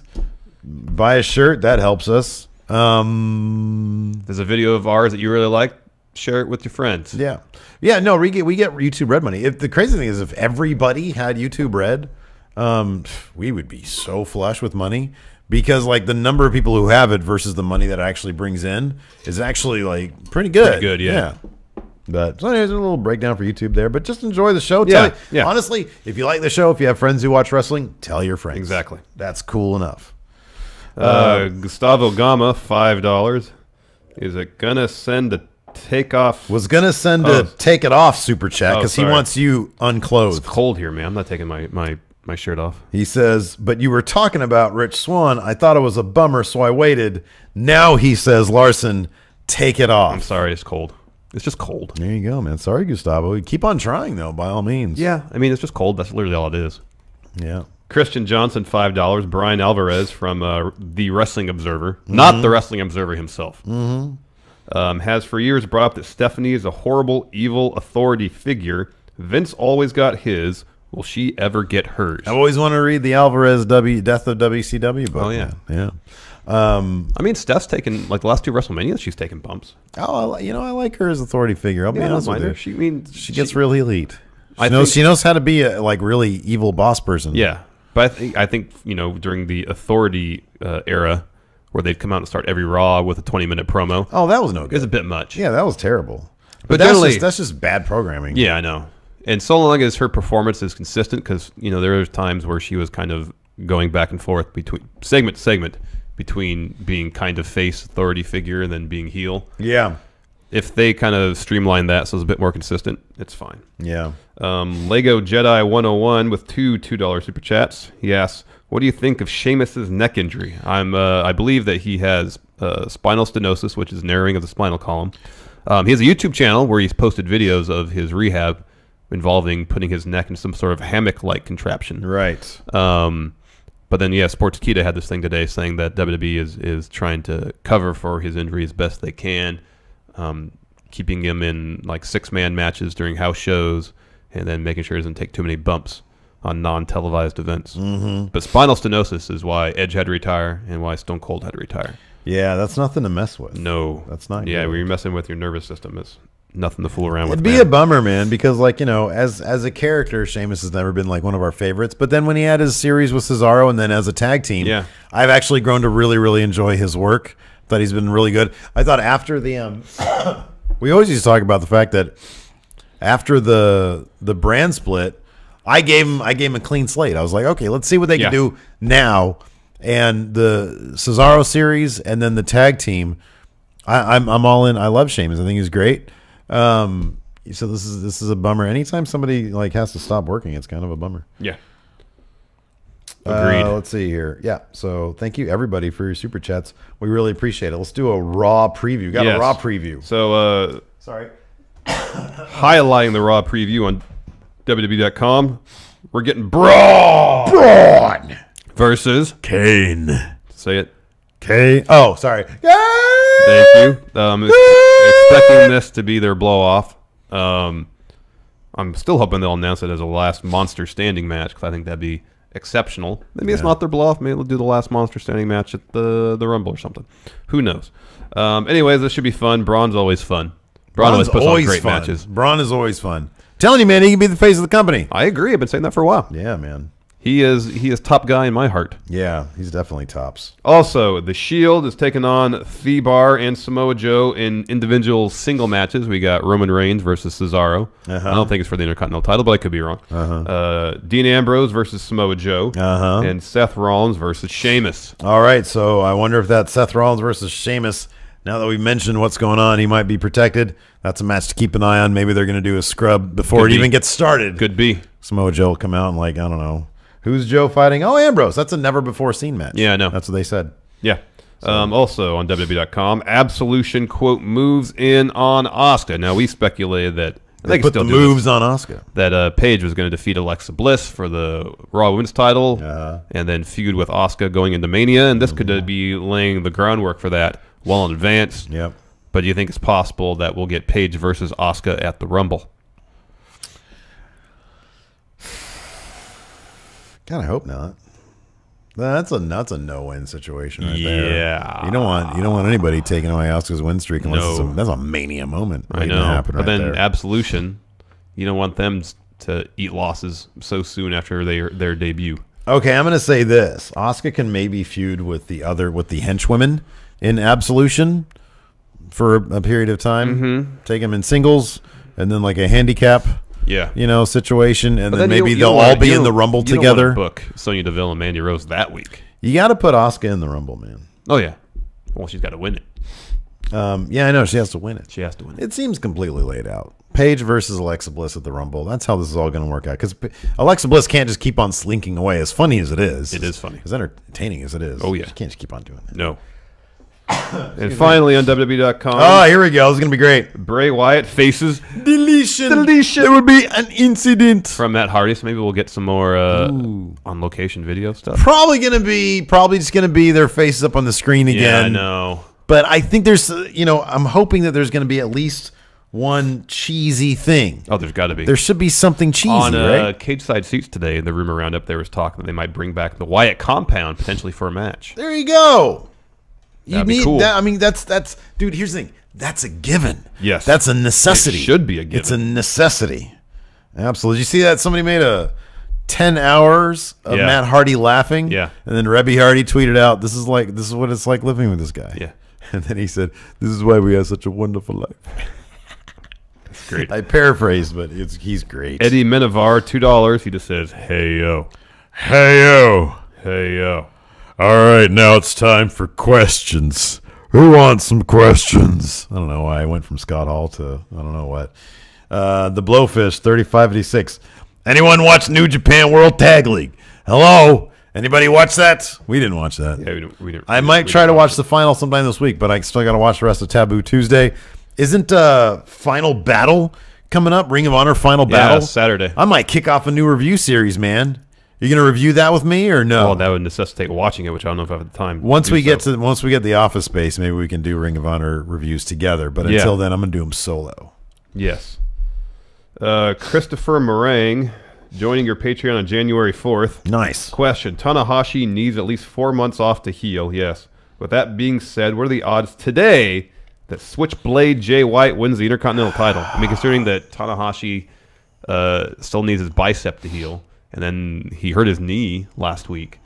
Buy a shirt, that helps us. There's a video of ours that you really like. Share it with your friends. Yeah. No, we get YouTube Red money. The crazy thing is, if everybody had YouTube Red, we would be so flush with money because like the number of people who have it versus the money that it actually brings in is actually like pretty good. Pretty good, yeah. But so anyways, a little breakdown for YouTube there. But just enjoy the show. Yeah. Honestly, if you like the show, if you have friends who watch wrestling, tell your friends. Exactly. That's cool enough. Gustavo Gama, $5. Is it gonna send a takeoff? Was gonna send a take it off super chat because he wants you unclothed. It's cold here, man. I'm not taking my shirt off. He says, but you were talking about Rich Swann. I thought it was a bummer, so I waited. Now he says, Larson, take it off. I'm sorry, it's cold. It's just cold. There you go, man. Sorry, Gustavo. Keep on trying, though, by all means. Yeah, I mean, it's just cold. That's literally all it is. Yeah. Christian Johnson, $5. Brian Alvarez from The Wrestling Observer. Not The Wrestling Observer himself. Mm-hmm. Has for years brought up that Stephanie is a horrible, evil authority figure. Vince always got his. Will she ever get hers? I always want to read the Alvarez Death of WCW book. Oh, yeah. Man. Yeah. I mean, Steph's taken, like the last 2 WrestleManias, she's taken bumps. Oh, I like her as authority figure. I'll be honest with you. She gets really elite. She knows how to be a really evil boss person. Yeah. But I think during the authority era, where they'd come out and start every Raw with a 20-minute promo. Oh, that was no It good. was a bit much. Yeah, that was terrible. But that's just bad programming. Yeah, I know. And so long as her performance is consistent, because there are times where she was kind of going back and forth between segment to segment, between being kind of face authority figure and then being heel. Yeah. If they kind of streamline that so it's a bit more consistent, it's fine. Yeah. Lego Jedi 101 with two $2 super chats. He asks, what do you think of Sheamus's neck injury? I believe that he has spinal stenosis, which is narrowing of the spinal column. He has a YouTube channel where he's posted videos of his rehab involving putting his neck in some sort of hammock-like contraption. Right. But then, Sportskeeda had this thing today saying that WWE is trying to cover for his injury as best they can, keeping him in like 6-man matches during house shows, and then making sure he doesn't take too many bumps on non-televised events. Mm-hmm. But spinal stenosis is why Edge had to retire and why Stone Cold had to retire. Yeah, that's nothing to mess with. No. That's not Yeah, good. when you're messing with your nervous system, it's nothing to fool around with. It'd be a bummer, man, because as a character, Sheamus has never been like one of our favorites. But then when he had his series with Cesaro and then as a tag team, I've actually grown to really, really enjoy his work. Thought he's been really good. I thought after the we always used to talk about the fact that after the brand split, I gave him a clean slate. I was like, okay, let's see what they can do now. And the Cesaro series and then the tag team, I'm all in. I love Sheamus. I think he's great. So this is a bummer. Anytime somebody has to stop working, it's kind of a bummer. Yeah. Agreed. Let's see here. Yeah. So thank you everybody for your super chats. We really appreciate it. Let's do a Raw preview. Got a Raw preview. So sorry. Highlighting the Raw preview on WWE.com, we're getting Braun versus Kane. Say it. Kane. Oh, sorry. Thank you. Expecting this to be their blow off. I'm still hoping they'll announce it as a last monster standing match because I think that'd be exceptional. Maybe it's not their blow off. Maybe they'll do the last monster standing match at the Rumble or something. Who knows? Anyways, this should be fun. Braun's always fun. Braun always puts on great matches. Braun is always fun. Telling you, man, he can be the face of the company. I agree. I've been saying that for a while. Yeah, man. He is top guy in my heart. Yeah, he's definitely tops. Also, The Shield is taking on Thebar and Samoa Joe in individual single matches. We got Roman Reigns versus Cesaro. I don't think it's for the Intercontinental title, but I could be wrong. Dean Ambrose versus Samoa Joe. And Seth Rollins versus Sheamus. All right, so I wonder if that Seth Rollins versus Sheamus, now that we've mentioned what's going on, he might be protected. That's a match to keep an eye on. Maybe they're going to do a scrub before it even gets started. Could be. Samoa Joe will come out and I don't know. Who's Joe fighting? Oh, Ambrose. That's a never-before-seen match. Yeah, I know. That's what they said. Yeah. So. Also on WWE.com, Absolution, quote, moves in on Asuka. Now, we speculated that they put the moves on Asuka. That Paige was going to defeat Alexa Bliss for the Raw Women's title and then feud with Asuka going into Mania. And this could be laying the groundwork for that well in advance. Yep. But do you think it's possible that we'll get Paige versus Asuka at the Rumble? God, I hope not. That's a no-win situation right there. Yeah, you don't want anybody taking away Asuka's win streak unless that's a Mania moment. I know, but then Absolution, you don't want them to eat losses so soon after their debut. Okay, I'm going to say this: Asuka can maybe feud with the henchwomen in Absolution for a period of time. Take them in singles and then a handicap. Yeah, situation, and then maybe they'll all be in the Rumble together. Don't book Sonya Deville and Mandy Rose that week. You got to put Asuka in the Rumble, man. Oh yeah, well she's got to win it. Yeah, I know she has to win it. She has to win it. It seems completely laid out. Paige versus Alexa Bliss at the Rumble. That's how this is all going to work out. Because Alexa Bliss can't just keep on slinking away. As funny as it is, it is funny. As entertaining as it is. Oh yeah, she can't just keep on doing that. No. And finally on WWE.com. Oh, here we go. This is going to be great. Bray Wyatt faces Deletion. There will be an incident. From Matt Hardy, so maybe we'll get some more on-location video stuff. Probably just going to be their faces up on the screen again. Yeah, I know. But I think there's, I'm hoping that there's going to be at least one cheesy thing. Oh, there's got to be. There should be something cheesy, on right? Cage Side Seats today, in the rumor roundup, there was talk that they might bring back the Wyatt compound potentially for a match. There you go. That'd be cool. That. I mean, that's dude. Here's the thing. That's a given. Yes, that's a necessity. It should be a given. It's a necessity. Absolutely. Did you see that? Somebody made a 10 hours of Matt Hardy laughing. Yeah. And then Rebby Hardy tweeted out, this is what it's like living with this guy. Yeah. And then he said, this is why we have such a wonderful life. That's great. I paraphrased, but he's great. Eddie Menavar, $2. He just says, hey, yo. Hey, yo. Hey, yo. All right, now it's time for questions. Who wants some questions? I don't know why I went from Scott Hall to I don't know what. The Blowfish, 3586. Anyone watch New Japan World Tag League? Hello? Anybody watch that? We didn't watch that. Yeah, we didn't. I might try to watch the final sometime this week, but I still got to watch the rest of Taboo Tuesday. Isn't Final Battle coming up? Ring of Honor Final Battle? Saturday. I might kick off a new review series, man. You going to review that with me or no? Well, that would necessitate watching it, which I don't know if I have the time. Once we get the office space, maybe we can do Ring of Honor reviews together. But until then, I'm going to do them solo. Yes. Christopher Meringue joining your Patreon on January 4th. Nice. Question. Tanahashi needs at least 4 months off to heal. Yes. With that being said, what are the odds today that Switchblade Jay White wins the Intercontinental title? I mean, considering that Tanahashi still needs his bicep to heal, and then he hurt his knee last week.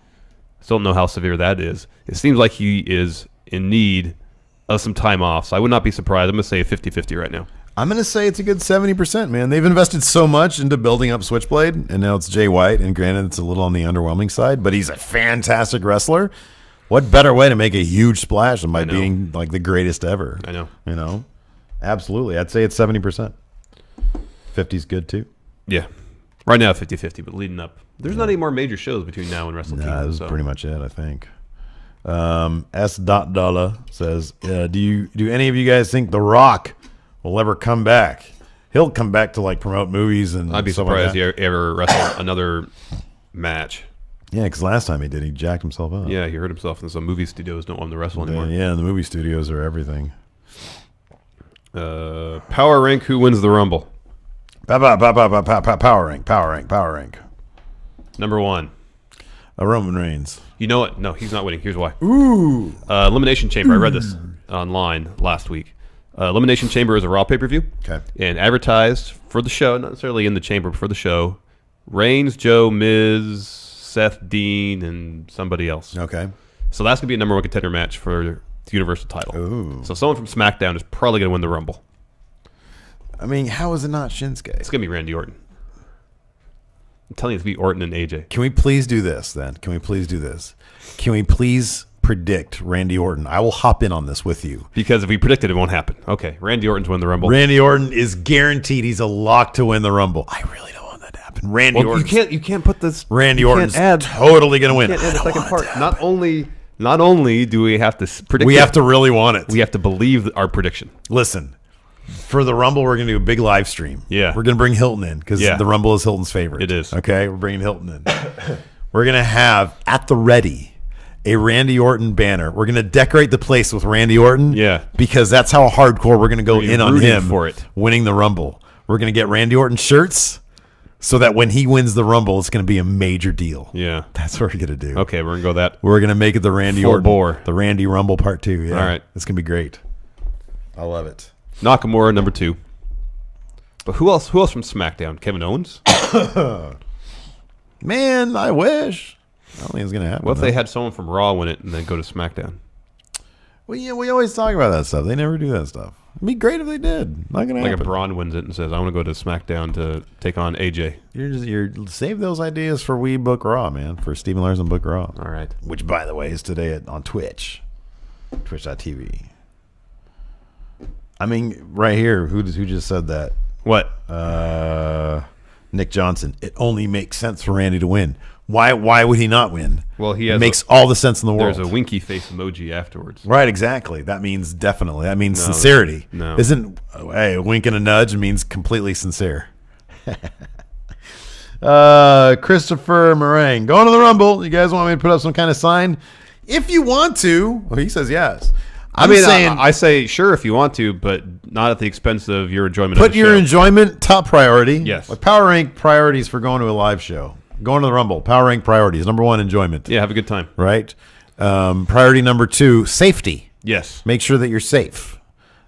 Still don't know how severe that is. It seems like he is in need of some time off, so I would not be surprised. I'm going to say 50-50 right now. I'm going to say it's a good 70%, man. They've invested so much into building up Switchblade, and now it's Jay White, and granted, it's a little on the underwhelming side, but he's a fantastic wrestler. What better way to make a huge splash than by being like the greatest ever? I know. You know? Absolutely. I'd say it's 70%. 50's good, too. Yeah. Right now, 50-50, but leading up. There's not any more major shows between now and Wrestle Kingdom. This is pretty much it, I think. S. Dollar says, do any of you guys think The Rock will ever come back? He'll come back to like promote movies and I'd be stuff surprised like he ever wrestled another match. Yeah, because last time he did, he jacked himself up. Yeah, he hurt himself, and some movie studios don't want him to wrestle anymore. Yeah, the movie studios are everything. Power rank, who wins the Rumble? Power rank. Number 1. Roman Reigns. You know what? No, he's not winning. Here's why. Ooh. Elimination Chamber. I read this online last week. Elimination Chamber is a Raw pay-per-view. Okay. And advertised for the show, not necessarily in the chamber, but for the show, Reigns, Joe, Miz, Seth, Dean, and somebody else. Okay. So that's going to be a number 1 contender match for the Universal title. Ooh. So someone from SmackDown is probably going to win the Rumble. I mean, how is it not Shinsuke? It's going to be Randy Orton. I'm telling you, it's going to be Orton and AJ. Can we please do this, then? Can we please predict Randy Orton? I will hop in on this with you. Because if we predict it, it won't happen. Okay, Randy Orton's win the Rumble. Randy Orton is guaranteed. He's a lock to win the Rumble. I really don't want that to happen. Randy Orton. You can't put this. Randy Orton's totally going to win. You can't add the second part. Not only do we have to predict, we have to really want it. We have to believe our prediction. Listen. For the Rumble, we're going to do a big live stream. Yeah. We're going to bring Hilton in because the Rumble is Hilton's favorite. It is. Okay? We're bringing Hilton in. We're going to have, at the ready, a Randy Orton banner. We're going to decorate the place with Randy Orton. Yeah. Because that's how hardcore we're going to go in on him for it. winning the Rumble. We're going to get Randy Orton shirts so that when he wins the Rumble, it's going to be a major deal. Yeah. That's what we're going to do. Okay, we're going to go that. We're going to make it the Randy Full Orton. bore. The Randy Rumble Part 2. Yeah. All right. It's going to be great. I love it. Nakamura, number 2. But who else from SmackDown? Kevin Owens? Man, I wish. I don't think it's going to happen. What if they had someone from Raw win it and then go to SmackDown? Well, yeah, we always talk about that stuff. They never do that stuff. It'd be great if they did. Not going to happen. Like if Braun wins it and says, I want to go to SmackDown to take on AJ. You're save those ideas for We Book Raw, man. For Stephen Larson Book Raw. All right. Which, by the way, is today on Twitch. Twitch.tv. I mean, right here, who just said that? What? Nick Johnson. It only makes sense for Randy to win. Why would he not win? Well, it makes all the sense in the world. There's a winky face emoji afterwards. Right, exactly. That means definitely. That means sincerity. No. Isn't a wink and a nudge means completely sincere. Christopher Meringue. Going to the Rumble. You guys want me to put up some kind of sign? If you want to. Well, he says yes. I say sure if you want to, but not at the expense of your enjoyment. Put your enjoyment top priority. Yes. Like power rank priorities for going to a live show. Going to the Rumble. Power rank priorities. Number 1, enjoyment. Yeah, have a good time. Right. Priority number 2, safety. Yes. Make sure that you're safe.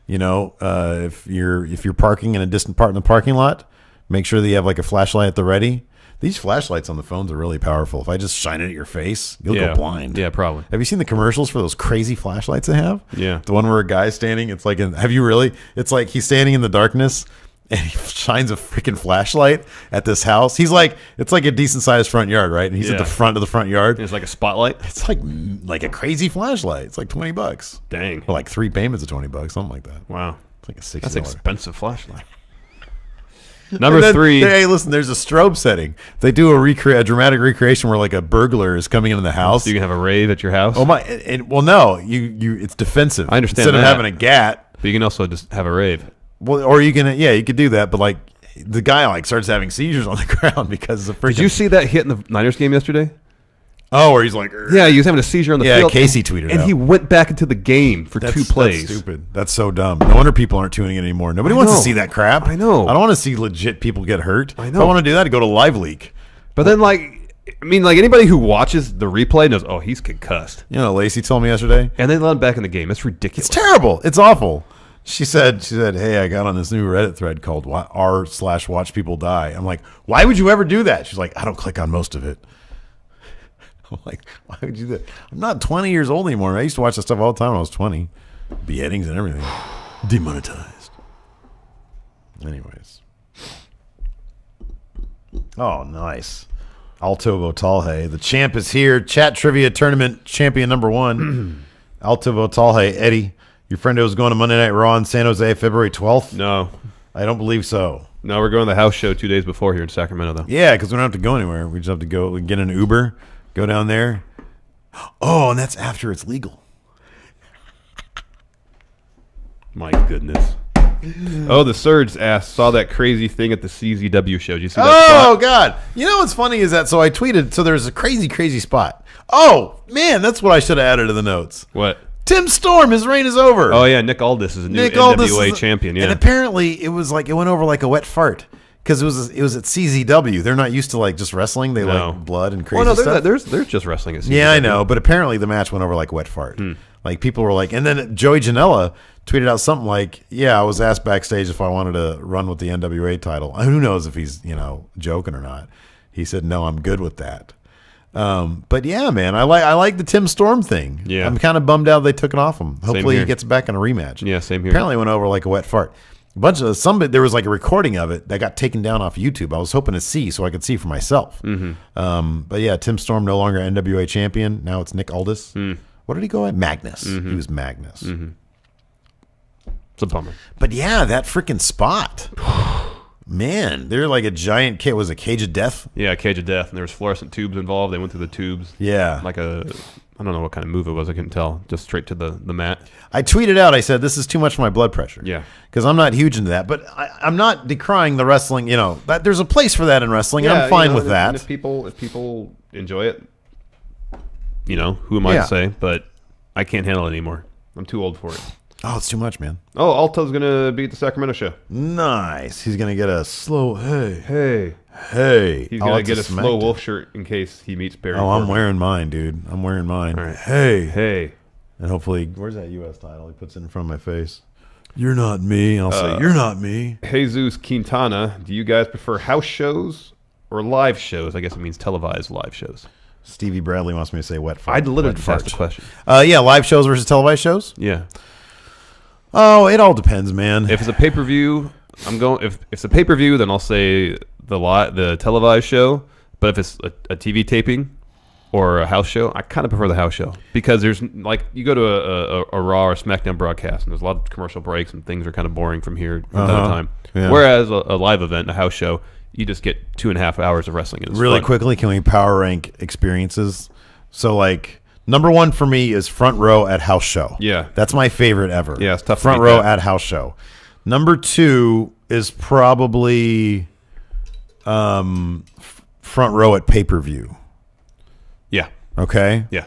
You know, if you're parking in a distant part in the parking lot, make sure that you have like a flashlight at the ready. These flashlights on the phones are really powerful. If I just shine it at your face, you'll go blind. Yeah, probably. Have you seen the commercials for those crazy flashlights they have? Yeah. The one where a guy's standing, it's like, have you really? It's like he's standing in the darkness and he shines a freaking flashlight at this house. He's like, it's like a decent sized front yard, right? And he's at the front of the front yard. And it's like a spotlight. It's like a crazy flashlight. It's like $20. Dang. Or like 3 payments of $20, something like that. Wow. It's like a $60. That's an expensive flashlight. Number 3. Hey, listen, there's a strobe setting. They do a dramatic recreation where like a burglar is coming into the house. So you can have a rave at your house? Oh my! Well, no, it's defensive. I understand Instead that. of having a gat. But you can also just have a rave. Well, or you could do that, but like the guy like starts having seizures on the ground because of freaking. Did you see that hit in the Niners game yesterday? Oh, where he's like, yeah, he was having a seizure on the field. Yeah, Casey tweeted and out. he went back into the game for 2 plays. That's stupid. That's so dumb. No wonder people aren't tuning in anymore. Nobody wants to see that crap. I know. I don't want to see legit people get hurt. I know. If I want to do that, I go to Live Leak. But then, anybody who watches the replay knows, oh, he's concussed. You know, Lacey told me yesterday. And they let him back in the game. It's ridiculous. It's terrible. It's awful. She said, hey, I got on this new Reddit thread called r/watch people die. I'm like, why would you ever do that? She's like, I don't click on most of it. I'm like, why would you do that? I'm not 20 years old anymore. I used to watch that stuff all the time when I was 20. Beheadings and everything. Demonetized. Anyways. Oh, nice. Alto Votalhe. The champ is here. Chat Trivia Tournament champion number 1. Alto Votalhe. Eddie, your friend was going to Monday Night Raw in San Jose February 12th? No. I don't believe so. No, we're going to the house show 2 days before here in Sacramento, though. Yeah, because we don't have to go anywhere. We just have to go get an Uber, go down there. Oh, and that's after it's legal. My goodness. Oh, the Surge saw that crazy thing at the CZW show. Did you see that Oh, spot? God. You know what's funny is that, so I tweeted, so there's a crazy spot. Oh, man, that's what I should have added to the notes. What? Tim Storm, his reign is over. Oh, yeah, Nick Aldis is a new NWA champion, yeah. And apparently it was like, it went over like a wet fart. Because it was at CZW. They're not used to like just wrestling. They like blood and crazy stuff. There's just wrestling at CZW. Yeah, I know. But apparently the match went over like a wet fart. Like people were like, and then Joey Janela tweeted out something like, yeah, I was asked backstage if I wanted to run with the NWA title. Who knows if he's, joking or not. He said, no, I'm good with that. But yeah, man, I like the Tim Storm thing. Yeah. I'm kind of bummed out they took it off him. Hopefully he gets back in a rematch. Yeah, same here. Apparently it went over like a wet fart. There was like a recording of it that got taken down off YouTube. I was hoping to see so I could see for myself. But yeah, Tim Storm no longer NWA champion. Now it's Nick Aldis. What did he go at? Magnus. He was Magnus. It's a bummer. But yeah, that freaking spot. Man, they're like a giant cage. Was it Cage of Death? Yeah, Cage of Death. And there was fluorescent tubes involved. They went through the tubes. Yeah. Like I don't know what kind of move it was. I couldn't tell. Just straight to the mat. I tweeted out, I said, this is too much for my blood pressure. Yeah. Because I'm not huge into that. But I'm not decrying the wrestling. That there's a place for that in wrestling. And I'm fine with that. And if people enjoy it, who am I to say? But I can't handle it anymore. I'm too old for it. Oh, it's too much, man. Oh, Alto's going to be at the Sacramento show. Nice. He's going to get a slow, hey. He's going to get a slow wolf shirt in case he meets Barry. Oh, I'm wearing mine, dude. I'm wearing mine. All right. Hey. And hopefully, where's that U.S. title? He puts it in front of my face. You're not me. I'll say, you're not me. Jesus Quintana, do you guys prefer house shows or live shows? I guess it means televised live shows. Stevie Bradley wants me to say wet fart. I'd literally just ask the question. Yeah, live shows versus televised shows? Yeah. Oh, it all depends, man. If it's a pay-per-view, if it's a pay-per-view, then I'll say the televised show. But if it's a TV taping or a house show, I kind of prefer the house show because there's you go to a Raw or SmackDown broadcast and there's a lot of commercial breaks and things are kind of boring from here from time to time. Yeah. Whereas a live event, a house show, you just get 2.5 hours of wrestling. Really quickly, can we power rank experiences? So number 1 for me is front row at house show. Yeah. That's my favorite ever. Yeah, it's tough. Front row at house show. Number 2 is probably front row at pay-per-view. Yeah. Okay? Yeah.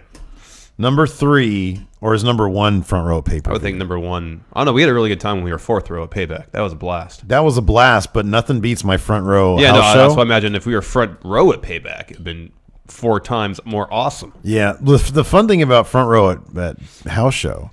Number 3, or is number 1 front row at pay-per-view? I would think number 1. I don't know. We had a really good time when we were 4th row at Payback. That was a blast. That was a blast, but nothing beats my front row house show. That's what I imagine if we were front row at Payback, it would have been 4 times more awesome. Yeah. The fun thing about front row at house show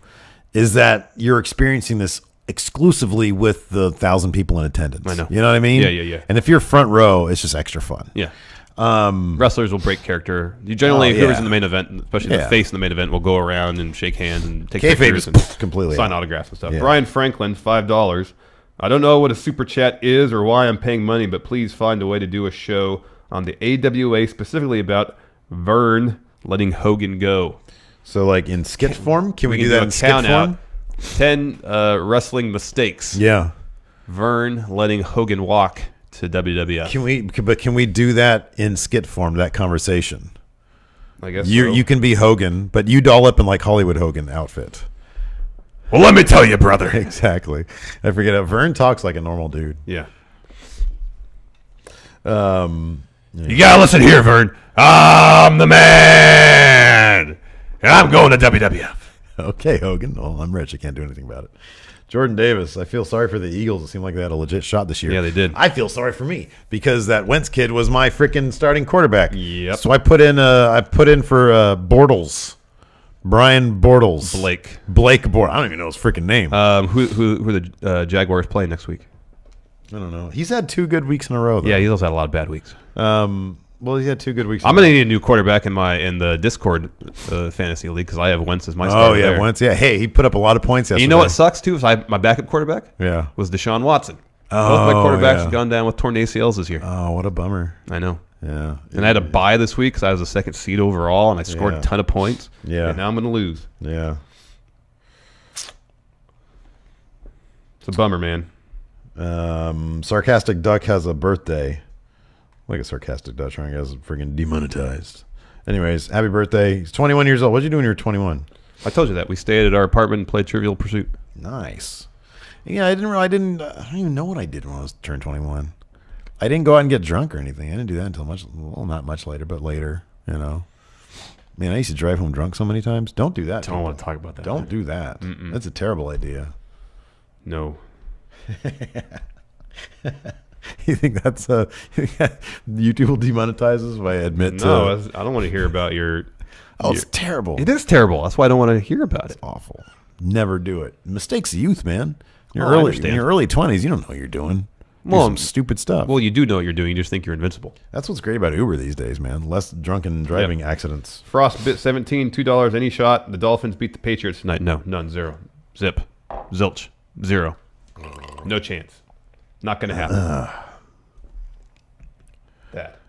is that you're experiencing this exclusively with the 1,000 people in attendance. I know. You know what I mean? Yeah. And if you're front row, it's just extra fun. Yeah. Wrestlers will break character. You generally, whoever's in the main event, especially the face in the main event, will go around and shake hands and take pictures and completely sign autographs and stuff. Yeah. Brian Franklin, $5. I don't know what a super chat is or why I'm paying money, but please find a way to do a show on the AWA specifically about Vern letting Hogan go. So, like in skit form, can we do that in skit form? 10 wrestling mistakes. Yeah. Vern letting Hogan walk to WWF. Can we do that in skit form? That conversation. I guess you can be Hogan, but you doll up in like Hollywood Hogan outfit. Well, let me tell you, brother. Exactly. I forget it. Vern talks like a normal dude. Yeah. You gotta listen here, Vern. I'm the man, and I'm going to WWF. Okay, Hogan. Well, I'm rich. I can't do anything about it. Jordan Davis. I feel sorry for the Eagles. It seemed like they had a legit shot this year. Yeah, they did. I feel sorry for me because that Wentz kid was my freaking starting quarterback. Yep. So I put in for Bortles. Brian Bortles. Blake Bortles. I don't even know his freaking name. Who the Jaguars play next week? I don't know. He's had 2 good weeks in a row, though. Yeah, he's also had a lot of bad weeks. Well, he's had 2 good weeks. I'm going to need a new quarterback in the Discord fantasy league because I have Wentz as my starter. Oh, yeah, there. Wentz. Yeah, hey, he put up a lot of points yesterday. And you know what sucks, too? Is my backup quarterback was Deshaun Watson. Both my quarterbacks have gone down with torn ACLs this year. Oh, what a bummer. I know. Yeah. And I had a bye this week because I was the 2nd seed overall, and I scored a ton of points. Yeah. And now I'm going to lose. Yeah. It's a bummer, man. Sarcastic Duck has a birthday. Like a Sarcastic Duck trying to get freaking demonetized. Anyways, happy birthday. He's 21 years old. What'd you do when you were 21? I told you that. We stayed at our apartment and played Trivial Pursuit. Nice. Yeah, I don't even know what I did when I was turned 21. I didn't go out and get drunk or anything. I didn't do that until not much later, but later, you know. Man, I used to drive home drunk so many times. Don't do that. Don't want to talk about that. Don't do that. Mm-mm. That's a terrible idea. No. You think that's YouTube will demonetize us if I admit No, I don't want to hear about your... it's terrible. It is terrible. That's why I don't want to hear about it. It's awful. Never do it. Mistakes of youth, man. In your early 20s, you don't know what you're doing. Well, some stupid stuff. Well, you do know what you're doing. You just think you're invincible. That's what's great about Uber these days, man. Less drunken driving accidents. Frostbit 17, $2 any shot. The Dolphins beat the Patriots tonight. No, none, 0. Zip. Zilch. 0. No chance. Not going to happen.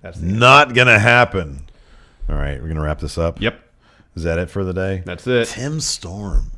That's not going to happen. All right, we're going to wrap this up. Yep. Is that it for the day? That's it. Tim Storm.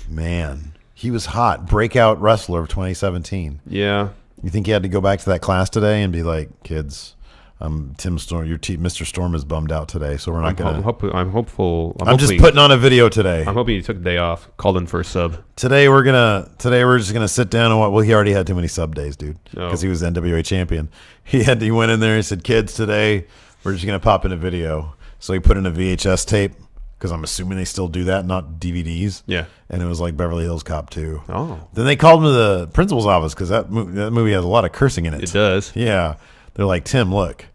Man, he was hot. Breakout wrestler of 2017. Yeah. You think he had to go back to that class today and be like, kids, Tim Storm, Mr. Storm is bummed out today, so we're not going to... I'm hopeful. I'm just putting on a video today. I'm hoping he took a day off, called in for a sub. Today we're just gonna sit down and watch. Well, he already had too many sub days, dude, because he was NWA champion. He went in there and said, kids, today we're just gonna pop in a video. So he put in a VHS tape, because I'm assuming they still do that, not DVDs. Yeah. And it was like Beverly Hills Cop 2. Oh. Then they called him to the principal's office because that movie has a lot of cursing in it. It does. Yeah. They're like, Tim, look,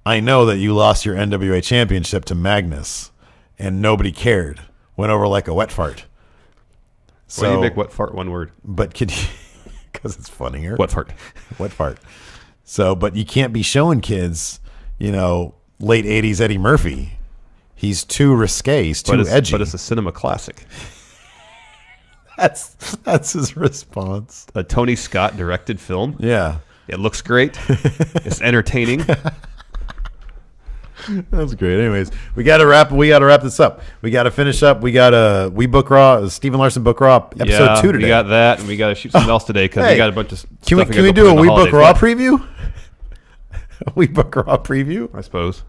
I know that you lost your NWA championship to Magnus, and nobody cared. Went over like a wet fart. So, why do you make wet fart one word? But could you, because it's funnier. Wet fart. Wet fart. So, but you can't be showing kids, late 80s Eddie Murphy. He's too risque. He's too edgy. But it's a cinema classic. That's his response. A Tony Scott directed film. Yeah. It looks great. It's entertaining. That's great. Anyways, we gotta wrap this up. We gotta finish up. We got We Book Raw, Stephen Larson Book Raw episode 2 today. We got that, and we gotta shoot something else today because we got a bunch of stuff. Can we do a We Book Raw preview? A We Book Raw preview? I suppose.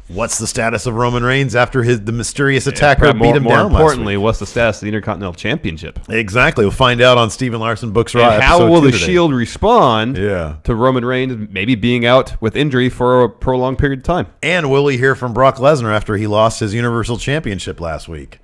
What's the status of Roman Reigns after the mysterious attacker beat him down last week? More importantly, what's the status of the Intercontinental Championship? Exactly. We'll find out on Stephen Larson Books Raw. And how will the Shield respond to Roman Reigns maybe being out with injury for a prolonged period of time? And will we hear from Brock Lesnar after he lost his Universal Championship last week?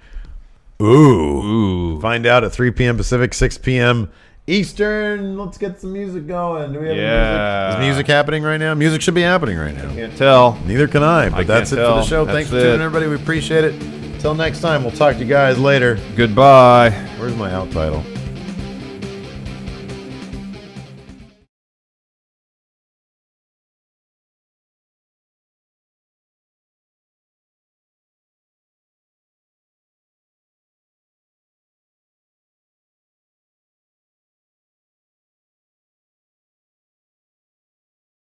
Ooh. Find out at 3 p.m. Pacific, 6 p.m. Eastern. Let's get some music going. Do we have music? Is music happening right now? Music should be happening right now. Can't tell. Neither can I. But that's it for the show. Thanks for tuning in, everybody. We appreciate it. Until next time, we'll talk to you guys later. Goodbye. Where's my out title?